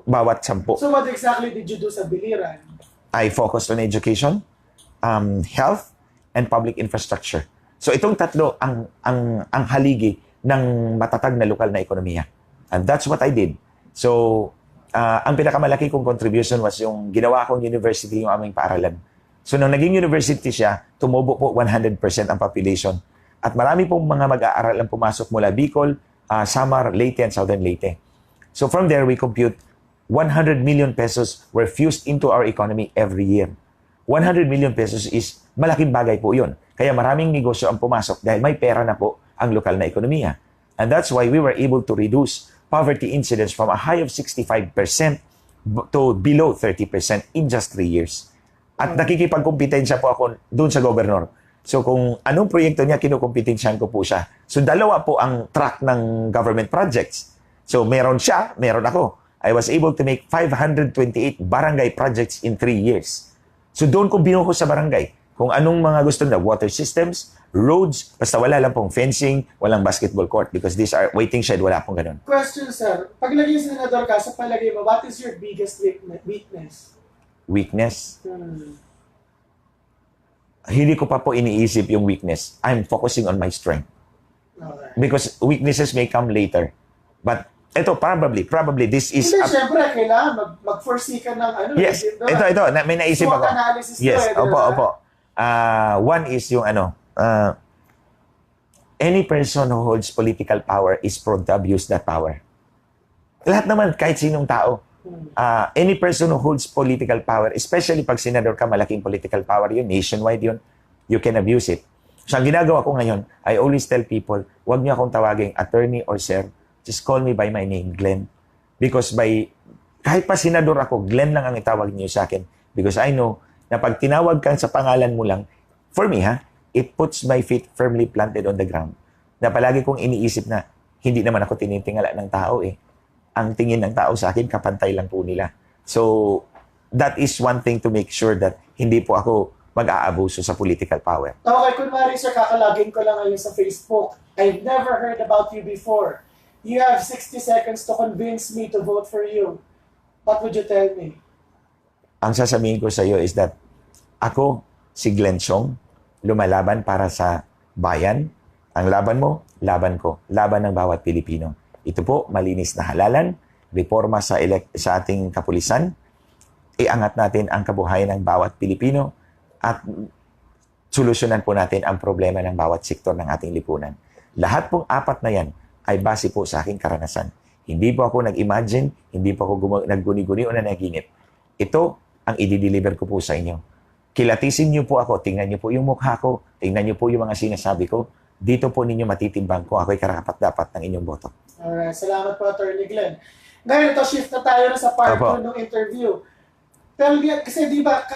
Speaker 2: bawat 10.
Speaker 1: So what exactly did you do sa Biliran?
Speaker 2: I focused on education, health, and public infrastructure. So itong tatlo ang haligi ng matatag na lokal na ekonomiya. And that's what I did. So ang pinakamalaki kong contribution was yung ginawa kong university, yung aming paaralan. So nung naging university siya, tumubo po 100% ang population. At marami pong mga mag-aaral ang pumasok mula Bicol, Samar, Leyte, and Southern Leyte. So from there, we compute 100 million pesos were fused into our economy every year. 100 million pesos is malaking bagay po yun. Kaya maraming negosyo ang pumasok dahil may pera na po ang lokal na ekonomiya. And that's why we were able to reduce poverty incidence from a high of 65% to below 30% in just 3 years. At nakikipagkumpitensya po ako doon sa gobernador. So kung anong proyekto niya, kinukumpitensyahan ko po siya. So dalawa po ang track ng government projects. So meron siya, meron ako. I was able to make 528 barangay projects in 3 years. So doon ko binuho sa barangay kung anong mga gusto nila, water systems, roads, basta wala lang pong fencing, walang basketball court because these are waiting shed, wala pong ganun.
Speaker 1: Question, sir. Pag naging senador ka, sa palagay mo, what is your biggest weakness?
Speaker 2: Weakness? Hindi ko pa po iniisip yung weakness. I'm focusing on my strength.
Speaker 1: Okay.
Speaker 2: Because weaknesses may come later. But ito, probably this is...
Speaker 1: Hindi, syempre, kailangan mag-foresee ka ng ano.
Speaker 2: Yes, ito, may naisip
Speaker 1: SWOT
Speaker 2: ako.
Speaker 1: analysis
Speaker 2: Yes,
Speaker 1: to,
Speaker 2: opo. One is yung any person who holds political power is prone to abuse that power. Lahat naman, kahit sinong tao. Any person who holds political power, especially pag senador ka, malaking political power yun, nationwide yun, you can abuse it. So, ang ginagawa ko ngayon, I always tell people, huwag niyo akong tawaging attorney or sir, just call me by my name, Glen. Because kahit pa senador ako, Glen lang ang itawag niyo sa akin. Because I know na pag tinawag ka sa pangalan mo lang, for me it puts my feet firmly planted on the ground. Na palagi kong iniisip na, hindi naman ako tinitingala ng tao eh. Ang tingin ng tao sa akin, kapantay lang po nila. So, that is one thing to make sure that hindi po ako mag-aabuso sa political power.
Speaker 1: Okay, kunwari sir, kakalagin ko lang ngayon sa Facebook. I've never heard about you before. You have 60 seconds to convince me to vote for you. What would you tell me?
Speaker 2: Ang sasabihin ko sa iyo is that ako, si Glen Chong, lumalaban para sa bayan. Ang laban mo, laban ko. Laban ng bawat Pilipino. Ito po, malinis na halalan, reforma sa ating kapulisan, iangat natin ang kabuhayan ng bawat Pilipino, at solusyonan po natin ang problema ng bawat sektor ng ating lipunan. Lahat pong 4 na yan ay base po sa aking karanasan. Hindi po ako nag-imagine, hindi po ako nagguni-guni o nanaginip. Ito ang i-deliver ko po sa inyo. Kilatisin niyo po ako, tingnan niyo po yung mukha ko, tingnan niyo po yung mga sinasabi ko. Dito po ninyo matitimbang kung ako'y karapat-dapat ng inyong boto.
Speaker 1: Alright, salamat po, Atty. Glen. Ngayon, ito, shift na tayo sa part 2 ng interview. Tell me, kasi di ba,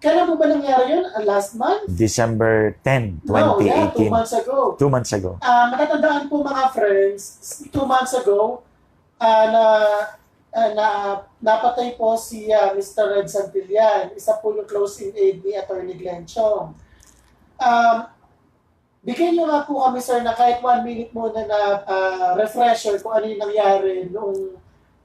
Speaker 1: kailan mo ba nangyari yun? Last month?
Speaker 2: December 10, 2018.
Speaker 1: No, yeah, 2 months ago.
Speaker 2: 2 months ago.
Speaker 1: Matatandaan po mga friends, 2 months ago, napatay po si Mr. Red Santillan. Isa po yung close-in aide ni Atty. Glen Chong. Bigyan nyo nga po kami, sir, na kahit 1 minute muna na refresher kung ano yung nangyari noong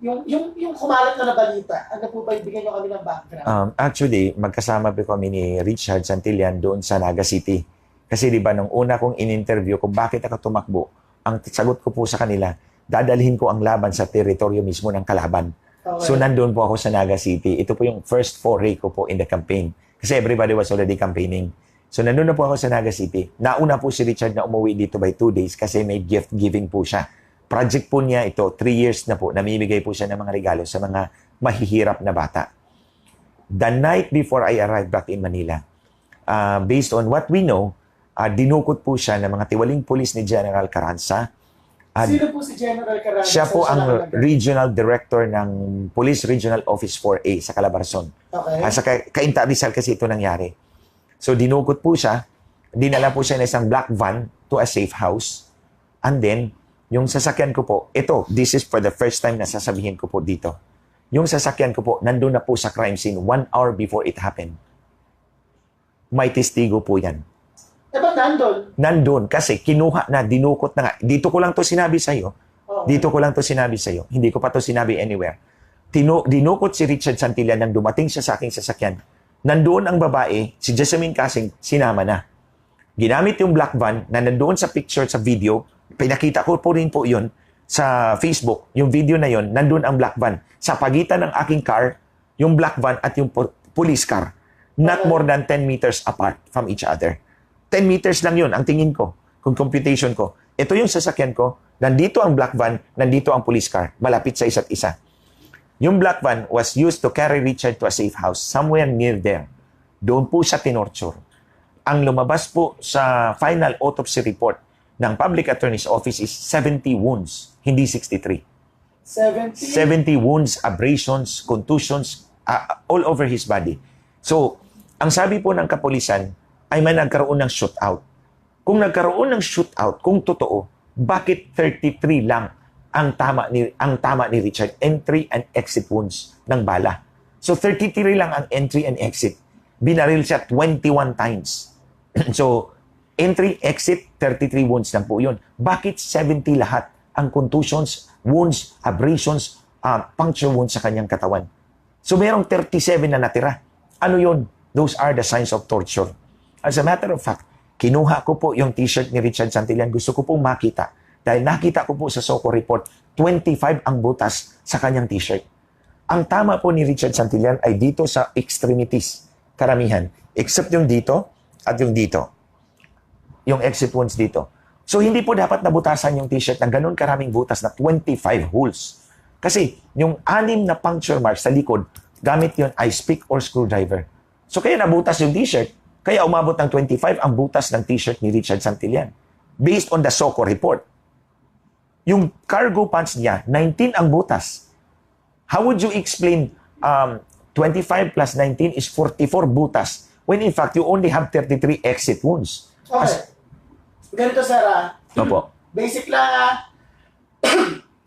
Speaker 1: yung kumalat na balita, ano po ba ibigay nyo kami ng background?
Speaker 2: Actually, magkasama po kami ni Richard Santillan doon sa Naga City. Kasi di ba, nung una kong in-interview kung bakit ako tumakbo, ang sagot ko po sa kanila, dadalhin ko ang laban sa teritoryo mismo ng kalaban.
Speaker 1: Okay.
Speaker 2: So, nandun po ako sa Naga City. Ito po yung first foray ko po in the campaign. Kasi everybody was already campaigning. So, nandun na po ako sa Naga City. Nauna po si Richard na umuwi dito by 2 days kasi may gift giving po siya. Project po niya ito, 3 years na po, namimigay po siya ng mga regalo sa mga mahihirap na bata. The night before I arrived back in Manila, based on what we know, dinukot po siya ng mga tiwaling pulis ni General Carranza.
Speaker 1: Sino po si General Carranza?
Speaker 2: Siya po ang Regional Director ng Police Regional Office 4A sa Calabarzon.
Speaker 1: Okay.
Speaker 2: Sa Cainta Rizal kasi ito nangyari. So dinukot po siya, dinala po siya ng isang black van to a safe house. And then, yung sasakyan ko po, this is for the first time na sasabihin ko po dito. Yung sasakyan ko po, nandun na po sa crime scene 1 hour before it happened. May testigo po yan.
Speaker 1: Ba't nandun?
Speaker 2: Nandun kasi kinuha na, dinukot na nga. Dito ko lang to sinabi sa'yo.
Speaker 1: Okay.
Speaker 2: Dito ko lang to sinabi sa'yo. Hindi ko pa to sinabi anywhere. Dinukot si Richard Santillan nang dumating siya sa aking sasakyan. Nandoon ang babae, si Jessamine Casing, sinama na. Ginamit yung black van na nandoon sa picture, sa video. Pinakita ko po rin po yun sa Facebook. Yung video na yun, nandoon ang black van. Sa pagitan ng aking car, yung black van at yung police car. Not more than 10 meters apart from each other. 10 meters lang yun, ang tingin ko, kung computation ko. Ito yung sasakyan ko, nandito ang black van, nandito ang police car, malapit sa isa't isa. Yung black van was used to carry Richard to a safe house somewhere near there. Doon po siya tinorture. Ang lumabas po sa final autopsy report ng Public Attorney's Office is 70 wounds, hindi 63. 70 wounds, abrasions, contusions, all over his body. So, ang sabi po ng kapulisan, ay may nagkaroon ng shootout. Kung nagkaroon ng shootout, kung totoo, bakit 33 lang ang tama ni Richard? Entry and exit wounds ng bala. So 33 lang ang entry and exit. Binaril siya 21 times. So entry, exit, 33 wounds lang po yun. Bakit 70 lahat ang contusions, wounds, abrasions, puncture wounds sa kanyang katawan? So merong 37 na natira. Ano yun? Those are the signs of torture. As a matter of fact, kinuha ko po yung t-shirt ni Richard Santillan. Gusto ko pong makita. Dahil nakita ko po sa SOCO report, 25 ang butas sa kanyang t-shirt. Ang tama po ni Richard Santillan ay dito sa extremities, karamihan. Except yung dito at yung dito. Yung exit wounds dito. So, hindi po dapat nabutasan yung t-shirt ng ganun karaming butas na 25 holes. Kasi, yung 6 na puncture marks sa likod, gamit yun ice pick or screwdriver. So, kaya nabutas yung t-shirt. Kaya umabot ng 25 ang butas ng t-shirt ni Richard Santillan. Based on the SOCO report. Yung cargo pants niya, 19 ang butas. How would you explain 25 plus 19 is 44 butas when in fact you only have 33 exit wounds?
Speaker 1: Okay. Ganito, sir.
Speaker 2: Opo.
Speaker 1: Basic lang.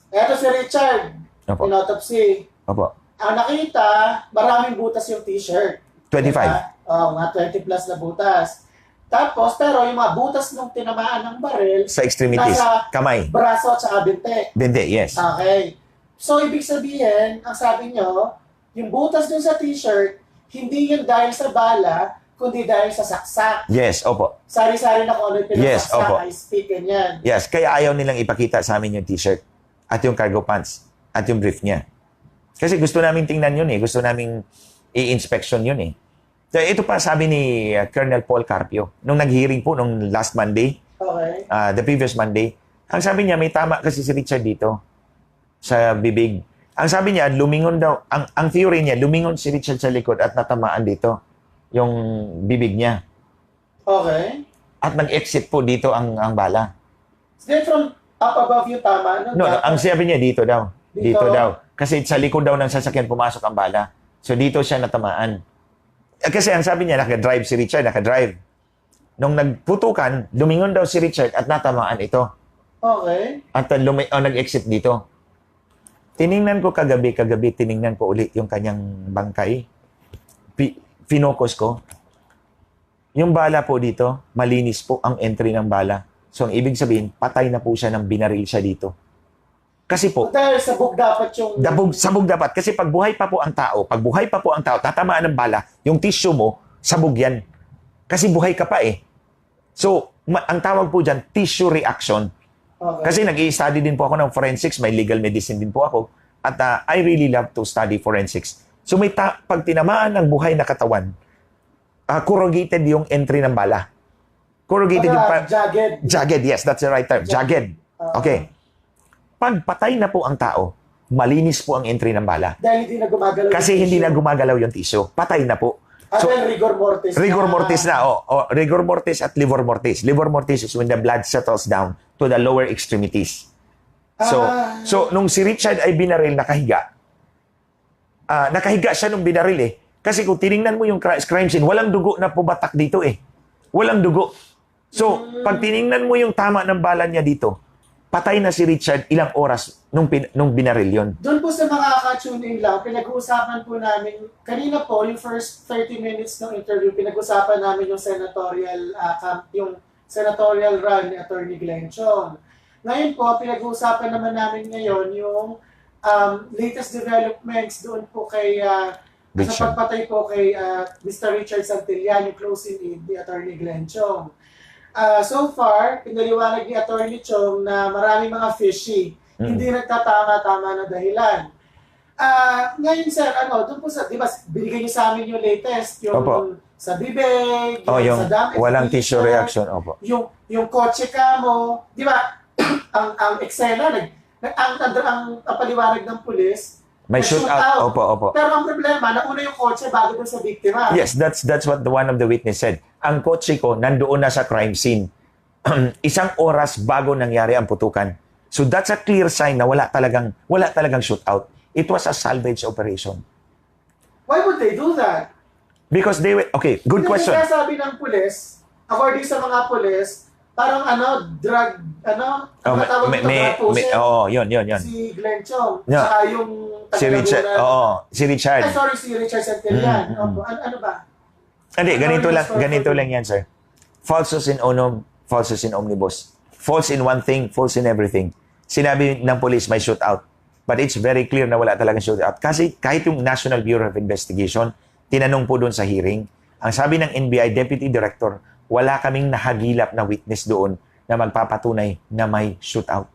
Speaker 1: Eto si Richard.
Speaker 2: Opo.
Speaker 1: Pinotopsy.
Speaker 2: Opo.
Speaker 1: Ang nakita, maraming butas yung t-shirt.
Speaker 2: 25.
Speaker 1: Mga 20 plus na butas. Tapos, pero yung mga butas nung tinamaan ng baril,
Speaker 2: Sa extremities,
Speaker 1: nasa
Speaker 2: kamay.
Speaker 1: braso at saka binte.
Speaker 2: Bende, yes.
Speaker 1: Okay. So, ibig sabihin, ang sabi nyo, yung butas dun sa t-shirt, hindi yun dahil sa bala, kundi dahil sa saksak.
Speaker 2: Yes, opo.
Speaker 1: Sari-sari na kung ano yung
Speaker 2: Yes,
Speaker 1: pinasaksak,
Speaker 2: opo.
Speaker 1: I speak, ganyan.
Speaker 2: Yes, kaya ayaw nilang ipakita sa amin yung t-shirt at yung cargo pants at yung brief niya. Kasi gusto namin tingnan yun eh. Gusto namin i-inspection yun eh. So, ito pa sabi ni Colonel Paul Carpio nung nag-hearing po nung last Monday,
Speaker 1: Okay.
Speaker 2: the previous Monday. Ang sabi niya, may tama kasi si Richard dito sa bibig. Ang sabi niya, lumingon daw, ang theory niya, lumingon si Richard sa likod at natamaan dito yung bibig niya.
Speaker 1: Okay.
Speaker 2: At nag-exit po dito ang bala.
Speaker 1: Then from up above yung tama, no?
Speaker 2: No, ang sabi niya dito daw.
Speaker 1: Dito?
Speaker 2: Dito daw. Kasi sa likod daw ng sasakyan pumasok ang bala. So dito siya natamaan. Kasi ang sabi niya, nakadrive si Richard, nakadrive. Nung nagputukan, lumingon daw si Richard at natamaan ito.
Speaker 1: Okay.
Speaker 2: At nag-exit dito. Tiningnan ko kagabi, tiningnan ko ulit yung kanyang bangkay. Finocus ko. Yung bala po dito, malinis po ang entry ng bala. So, ang ibig sabihin, patay na po siya nang binaril siya dito. Kasi po,
Speaker 1: Dahil sabog dapat yung...
Speaker 2: sabog dapat. Kasi pag buhay pa po ang tao, tatamaan ng bala, yung tissue mo, sabog yan. Kasi buhay ka pa eh. So, ang tawag po dyan, tissue reaction.
Speaker 1: Okay.
Speaker 2: Kasi nag-i-study din po ako ng forensics, may legal medicine din po ako. At I really love to study forensics. So, pag tinamaan ng buhay na katawan, corrugated yung entry ng bala. Corrugated yung...
Speaker 1: Jagged.
Speaker 2: Jagged, yes, that's the right term. Jagged. Okay. Pag patay na po ang tao, malinis po ang entry ng bala.
Speaker 1: Dahil hindi na gumagalaw.
Speaker 2: Kasi hindi na gumagalaw yung tissue. Patay na po.
Speaker 1: So, rigor mortis.
Speaker 2: Rigor mortis na. Rigor mortis at livor mortis. Livor mortis is when the blood settles down to the lower extremities. So nung si Richard ay binaril, nakahiga. Nakahiga siya nung binaril eh. Kasi kung tiningnan mo yung crime scene, walang dugo na pumatak dito eh. Walang dugo. So, pag tiningnan mo yung tama ng bala niya dito, patay na si Richard ilang oras nung binaril yon.
Speaker 1: Doon po sa makaka-tune in lang, pinag-uusapan po namin, kanina po, yung first 30 minutes ng interview, pinag-uusapan namin yung senatorial run ni Atty. Glen Chong. Ngayon po, pinag-uusapan naman namin ngayon yung latest developments doon po kay sa pagpatay po kay Mr. Richard Santillan, yung closing aide ni Atty. Glen Chong. So far, pinaliwanag ni Atty. Chong na maraming mga fishy, hindi nagtatama-tama na dahilan. Ngayon sir, doon po sa, di ba, binigay niyo sa amin yung latest, yung sa bibig, yung sa damit.
Speaker 2: Walang tissue reaction,
Speaker 1: yung kotse ka mo, di ba, ang eksena, ang paliwanag ng pulis,
Speaker 2: may shootout. Opo.
Speaker 1: Pero ang problema, nauna yung kotse bago dun sa biktima.
Speaker 2: Yes, that's what one of the witness said. Ang kotse ko nandoon na sa crime scene. Isang oras bago nangyari ang putukan. So that's a clear sign na wala talagang shootout. It was a salvage operation.
Speaker 1: Why would they do that?
Speaker 2: Because okay, good question.
Speaker 1: Kaya sabi ng pulis, according sa mga pulis, parang drug, matawag ito,
Speaker 2: yun.
Speaker 1: Si Glen Chong,
Speaker 2: Yeah.
Speaker 1: saka yung
Speaker 2: Si Richard, si Richard.
Speaker 1: si Richard Santillan. Ano ba?
Speaker 2: Hindi, ganito lang yan, sir. Falsus in unum, falsus in omnibus. False in one thing, false in everything. Sinabi ng police may shootout. But it's very clear na wala talagang shootout. Kasi kahit yung National Bureau of Investigation, tinanong po doon sa hearing, ang sabi ng NBI Deputy Director, wala kaming nahagilap na witness doon na magpapatunay na may shootout.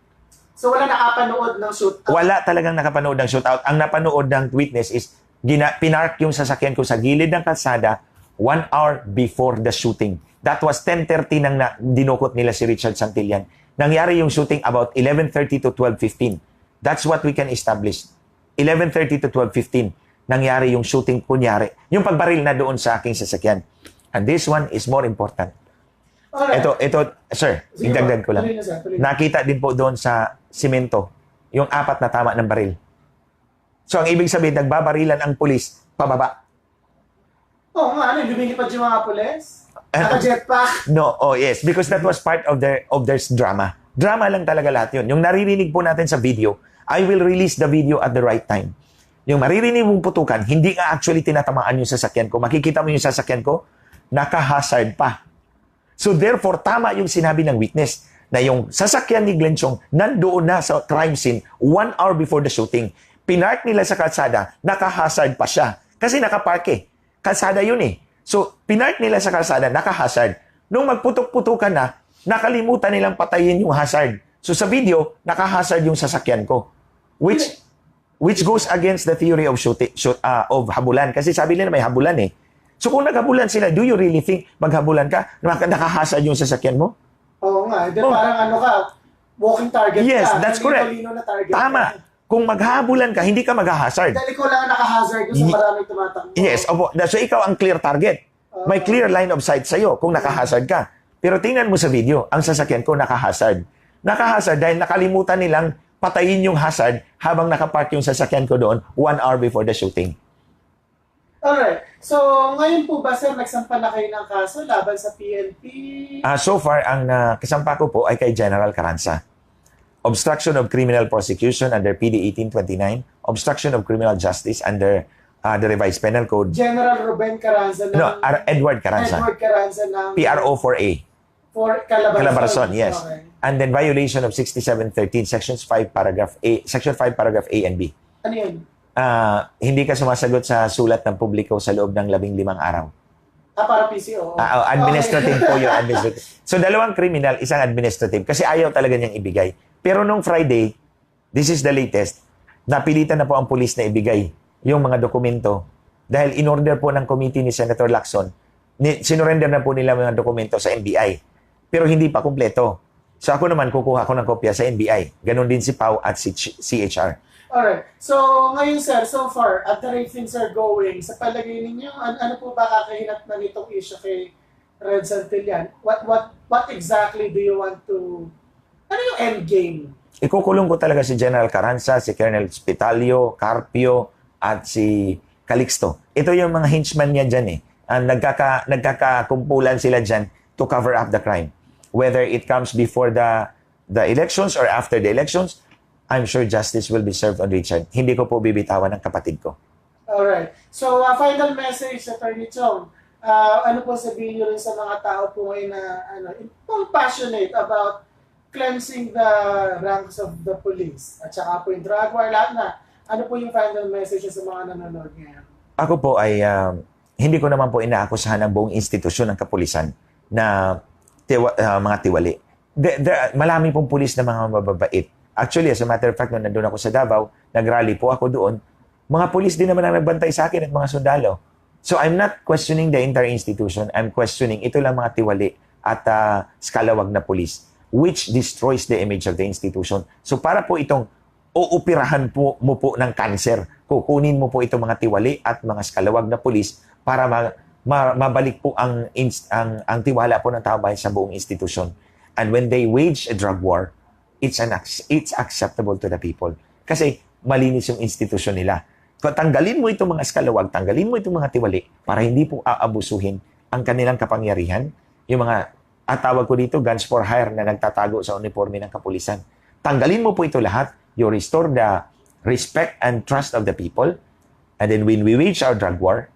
Speaker 1: So wala nakapanood ng shootout?
Speaker 2: Wala talagang nakapanood ng shootout. Ang napanood ng witness is pinark yung sasakyan ko sa gilid ng kalsada 1 hour before the shooting. That was 10:30 nang dinukot nila si Richard Santillan. Nangyari yung shooting about 11:30 to 12:15. That's what we can establish. 11:30 to 12:15 nangyari yung shooting kunyari. Yung pagbaril na doon sa aking sasakyan. And this one is more important.
Speaker 1: Alright.
Speaker 2: Ito, sir, idagdag ko lang. Nakita din po doon sa simento, yung 4 na tama ng baril. So, ang ibig sabihin, nagbabarilan ang pulis, pababa.
Speaker 1: Oo nga, lumilipad yung mga pulis? Naka-jetpack?
Speaker 2: No, yes, because that was part of their drama. Drama lang talaga lahat yun. Yung naririnig po natin sa video, I will release the video at the right time. Yung maririnig mong putukan, hindi nga actually tinatamaan yung sasakyan ko. Makikita mo yung sasakyan ko, naka-hazard pa. So therefore, tama yung sinabi ng witness na yung sasakyan ni Glen Chong nandoon na sa crime scene 1 hour before the shooting. Pinark nila sa kalsada, naka-hazard pa siya. Kasi nakapark eh. Kalsada yun eh. So, pinark nila sa kalsada, naka-hazard. Nung magputok-putukan na, nakalimutan nilang patayin yung hazard. So sa video, naka-hazard yung sasakyan ko. Which goes against the theory of of habulan. Kasi sabi nila may habulan eh. So kung naghabulan sila, do you really think maghabulan ka, nakahasad yung sasakyan mo?
Speaker 1: Oo nga. Parang walking target
Speaker 2: yes,
Speaker 1: ka.
Speaker 2: that's correct. Tama. Ka. Kung maghabulan ka, hindi ka mag-hazard.
Speaker 1: Dahil ikaw lang nakahazard yung sa maraming tumatakbo.
Speaker 2: Yes, opo. So ikaw ang clear target. May clear line of sight sa'yo kung nakahazard ka. Pero tingnan mo sa video, ang sasakyan ko nakahazard. Nakahazard dahil nakalimutan nilang patayin yung hazard habang nakapark yung sasakyan ko doon 1 hour before the shooting.
Speaker 1: Alright. So, ngayon po ba, sir, nagsampa na kayo ng kaso laban sa PNP?
Speaker 2: So far, ang kasampa ko po ay kay General Carranza. Obstruction of criminal prosecution under PD 1829. Obstruction of criminal justice under the revised penal code.
Speaker 1: General Ruben Carranza ng...
Speaker 2: No, Edward Carranza.
Speaker 1: Edward Carranza ng...
Speaker 2: PRO 4A.
Speaker 1: For Calabarzon.
Speaker 2: Yes.
Speaker 1: Okay.
Speaker 2: And then violation of 6713, Section 5, Paragraph A and B.
Speaker 1: Ano yun?
Speaker 2: Hindi ka sumasagot sa sulat ng publiko sa loob ng 15 araw.
Speaker 1: Para PCO.
Speaker 2: Administrative po yun. Administrative. So, dalawang criminal, isang administrative. Kasi ayaw talaga niyang ibigay. Pero nung Friday, this is the latest, napilitan na po ang pulis na ibigay yung mga dokumento. Dahil in-order po ng committee ni Senator Lacson, sinurrender na po nila mga dokumento sa NBI. Pero hindi pa kumpleto. So ako naman, kukuha ko ng kopya sa NBI. Ganon din si Pau at si CHR.
Speaker 1: Alright. So, ngayon sir, so far, at the rate things are going, sa palagay ninyo, ano po ba kakahinat na nitong issue kay Red Santillan? What exactly do you want to... Ano yung end game?
Speaker 2: Ikukulong ko talaga si General Carranza, si Colonel Spitalio, Carpio, at si Calixto. Ito yung mga henchman niya dyan eh. Nagkakakumpulan sila dyan to cover up the crime. Whether it comes before the elections or after the elections, I'm sure justice will be served on Richard. Hindi ko po bibitawan ng kapatid ko.
Speaker 1: Alright. So, final message, Atty. Chong. Ano po sabihin nyo rin sa mga tao po ngayon na passionate about cleansing the ranks of the police at saka po yung drug war, lahat na. Ano po yung final message sa mga nanonood ngayon? Ako
Speaker 2: po ay hindi ko naman po inaakusahan ang buong institusyon ng kapulisan na mga tiwali. Malami pong pulis na mga mababait. Actually, as a matter of fact, nung nandun ako sa Davao, nag-rally po ako doon, mga pulis din naman ang nagbantay sa akin at mga sundalo. So I'm not questioning the entire institution. I'm questioning ito lang mga tiwali at skalawag na pulis, which destroys the image of the institution. So para po itong uupirahan po mo po ng cancer, kukunin mo po itong mga tiwali at mga skalawag na pulis para mabalik po ang tiwala po ng tao bayan sa buong institusyon. And when they wage a drug war, it's acceptable to the people. Kasi malinis yung institusyon nila. Tanggalin mo itong mga skalawag, tanggalin mo itong mga tiwali para hindi po aabusuhin ang kanilang kapangyarihan. Yung mga, tawag ko dito, guns for hire na nagtatago sa uniforme ng kapulisan. Tanggalin mo po ito lahat. You restore the respect and trust of the people. And then when we wage our drug war,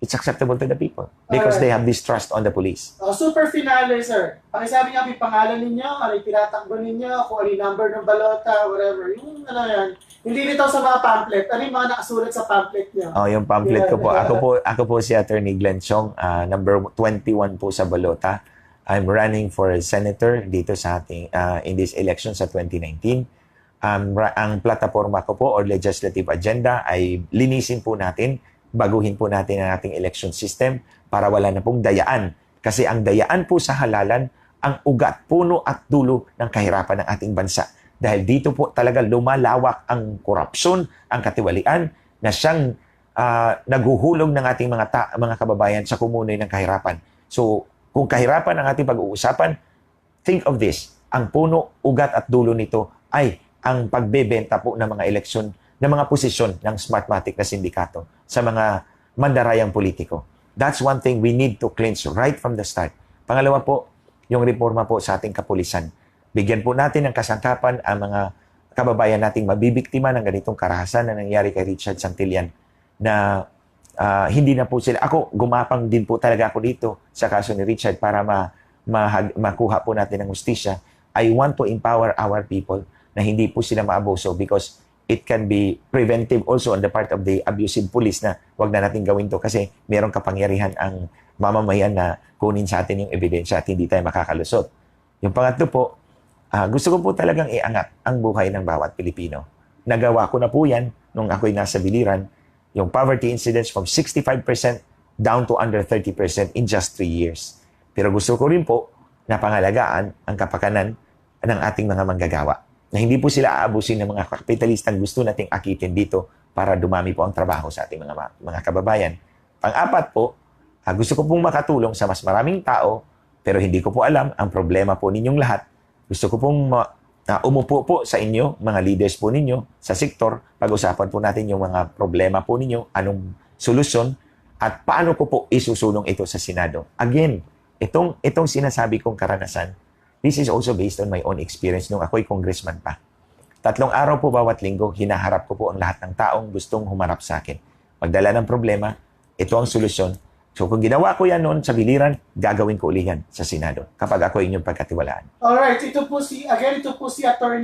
Speaker 2: it's acceptable to the people because they have this trust on the police. Super finale, sir. Pakisabi nga, may pangalan ninyo, ano yung tinatakbo ninyo, kung ano yung number ng balota, whatever. Yung ano yan. Hindi nito sa mga pamphlet. Ano yung mga nakasulat sa pamphlet nyo? Yung pamphlet ko po. Ako po si Atty. Glen Chong, number 21 po sa balota. I'm running for a senator dito sa ating, in this election sa 2019. Ang plataforma ko po or legislative agenda ay linisin po natin, baguhin po natin ang ating election system para wala na pong dayaan. Kasi ang dayaan po sa halalan, ang ugat, puno at dulo ng kahirapan ng ating bansa. Dahil dito po talaga lumalawak ang korupsyon, ang katiwalian na siyang naghuhulog ng ating mga kababayan sa kumunoy ng kahirapan. So, kung kahirapan ang ating pag-uusapan, think of this. Ang puno, ugat at dulo nito ay ang pagbebenta po ng mga eleksyon, ng mga posisyon ng Smartmatic na sindikato sa mga mandarayang politiko. That's one thing we need to cleanse right from the start. Pangalawa po, yung reforma po sa ating kapulisan. Bigyan po natin ng kasangkapan ang mga kababayan nating mabibiktima ng ganitong karahasan na nangyari kay Richard Santillan na hindi na po sila. Ako, gumapang din po talaga ako dito sa kaso ni Richard para makuha po natin ng hustisya. I want to empower our people na hindi po sila maabuso because it can be preventive also on the part of the abusive police na wag na natin gawin to kasi mayroong kapangyarihan ang mamamayan na kunin sa atin yung ebidensya at hindi tayo makakalusot. Yung pangatlo po, gusto ko po talagang iangat ang buhay ng bawat Pilipino. Nagawa ko na po yan nung ako'y nasa biliran, yung poverty incidence from 65% down to under 30% in just 3 years. Pero gusto ko rin po na pangalagaan ang kapakanan ng ating mga manggagawa. Na hindi po sila aabusin ng mga kapitalistang gusto nating akitin dito para dumami po ang trabaho sa ating mga kababayan. Pang-apat po, gusto ko pong makatulong sa mas maraming tao, pero hindi ko po alam ang problema po ninyong lahat. Gusto ko pong umupo po sa inyo, mga leaders po ninyo sa sektor, pag-usapan po natin yung mga problema po ninyo, anong solusyon, at paano ko po isusulong ito sa Senado. Again, itong sinasabi kong karanasan, this is also based on my own experience nung ako'y congressman pa. 3 araw po bawat linggo, hinaharap ko po ang lahat ng taong gustong humarap sa akin. Magdala ng problema, ito ang solusyon, So kung ginawa ko yan noon sa biliran, gagawin ko uli yan sa Senado kapag ako inyong pagkatiwalaan.
Speaker 1: Alright, ito po si Atty.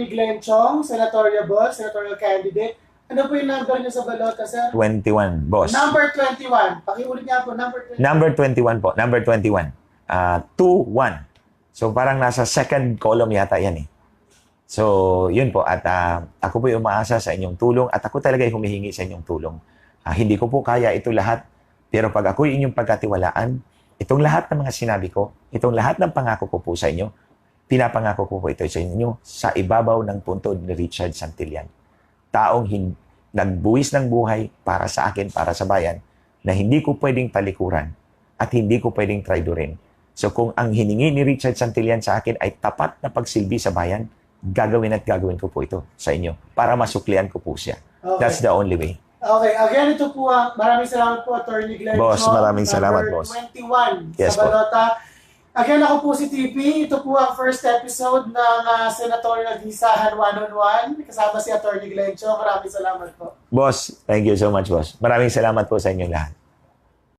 Speaker 1: Glen Chong, Senatorial candidate. Ano po yung number niyo sa balota, sir?
Speaker 2: 21, boss.
Speaker 1: Number 21. Pakiulit niya po, number 21.
Speaker 2: Number 21 po. Number 21. 2-1. So parang nasa second column yata yan eh. So yun po. At ako po yung umaasa sa inyong tulong at ako talaga yung humihingi sa inyong tulong. Hindi ko po kaya ito lahat. Pero pag ako inyong pagkatiwalaan, itong lahat ng mga sinabi ko, itong lahat ng pangako ko po sa inyo, pinapangako ko po ito sa inyo sa ibabaw ng puntod ni Richard Santillan. Taong nagbuwis ng buhay para sa akin, para sa bayan, na hindi ko pwedeng talikuran at hindi ko pwedeng traidorin. So kung ang hiningi ni Richard Santillan sa akin ay tapat na pagsilbi sa bayan, gagawin ko po ito sa inyo para masuklian ko po siya.
Speaker 1: Okay.
Speaker 2: That's the only way.
Speaker 1: Okay, again, ito po maraming salamat po, Atty. Glen
Speaker 2: Boss,
Speaker 1: Chong,
Speaker 2: maraming salamat, boss.
Speaker 1: Number 21
Speaker 2: Yes,
Speaker 1: sa balota. Again, ako po si TP. Ito po ang first episode ng Senatorial Gisahan 1-on-1. Kasama si Atty. Glen Chong. Maraming salamat po.
Speaker 2: Boss, thank you so much, boss. Maraming salamat po sa inyong lahat.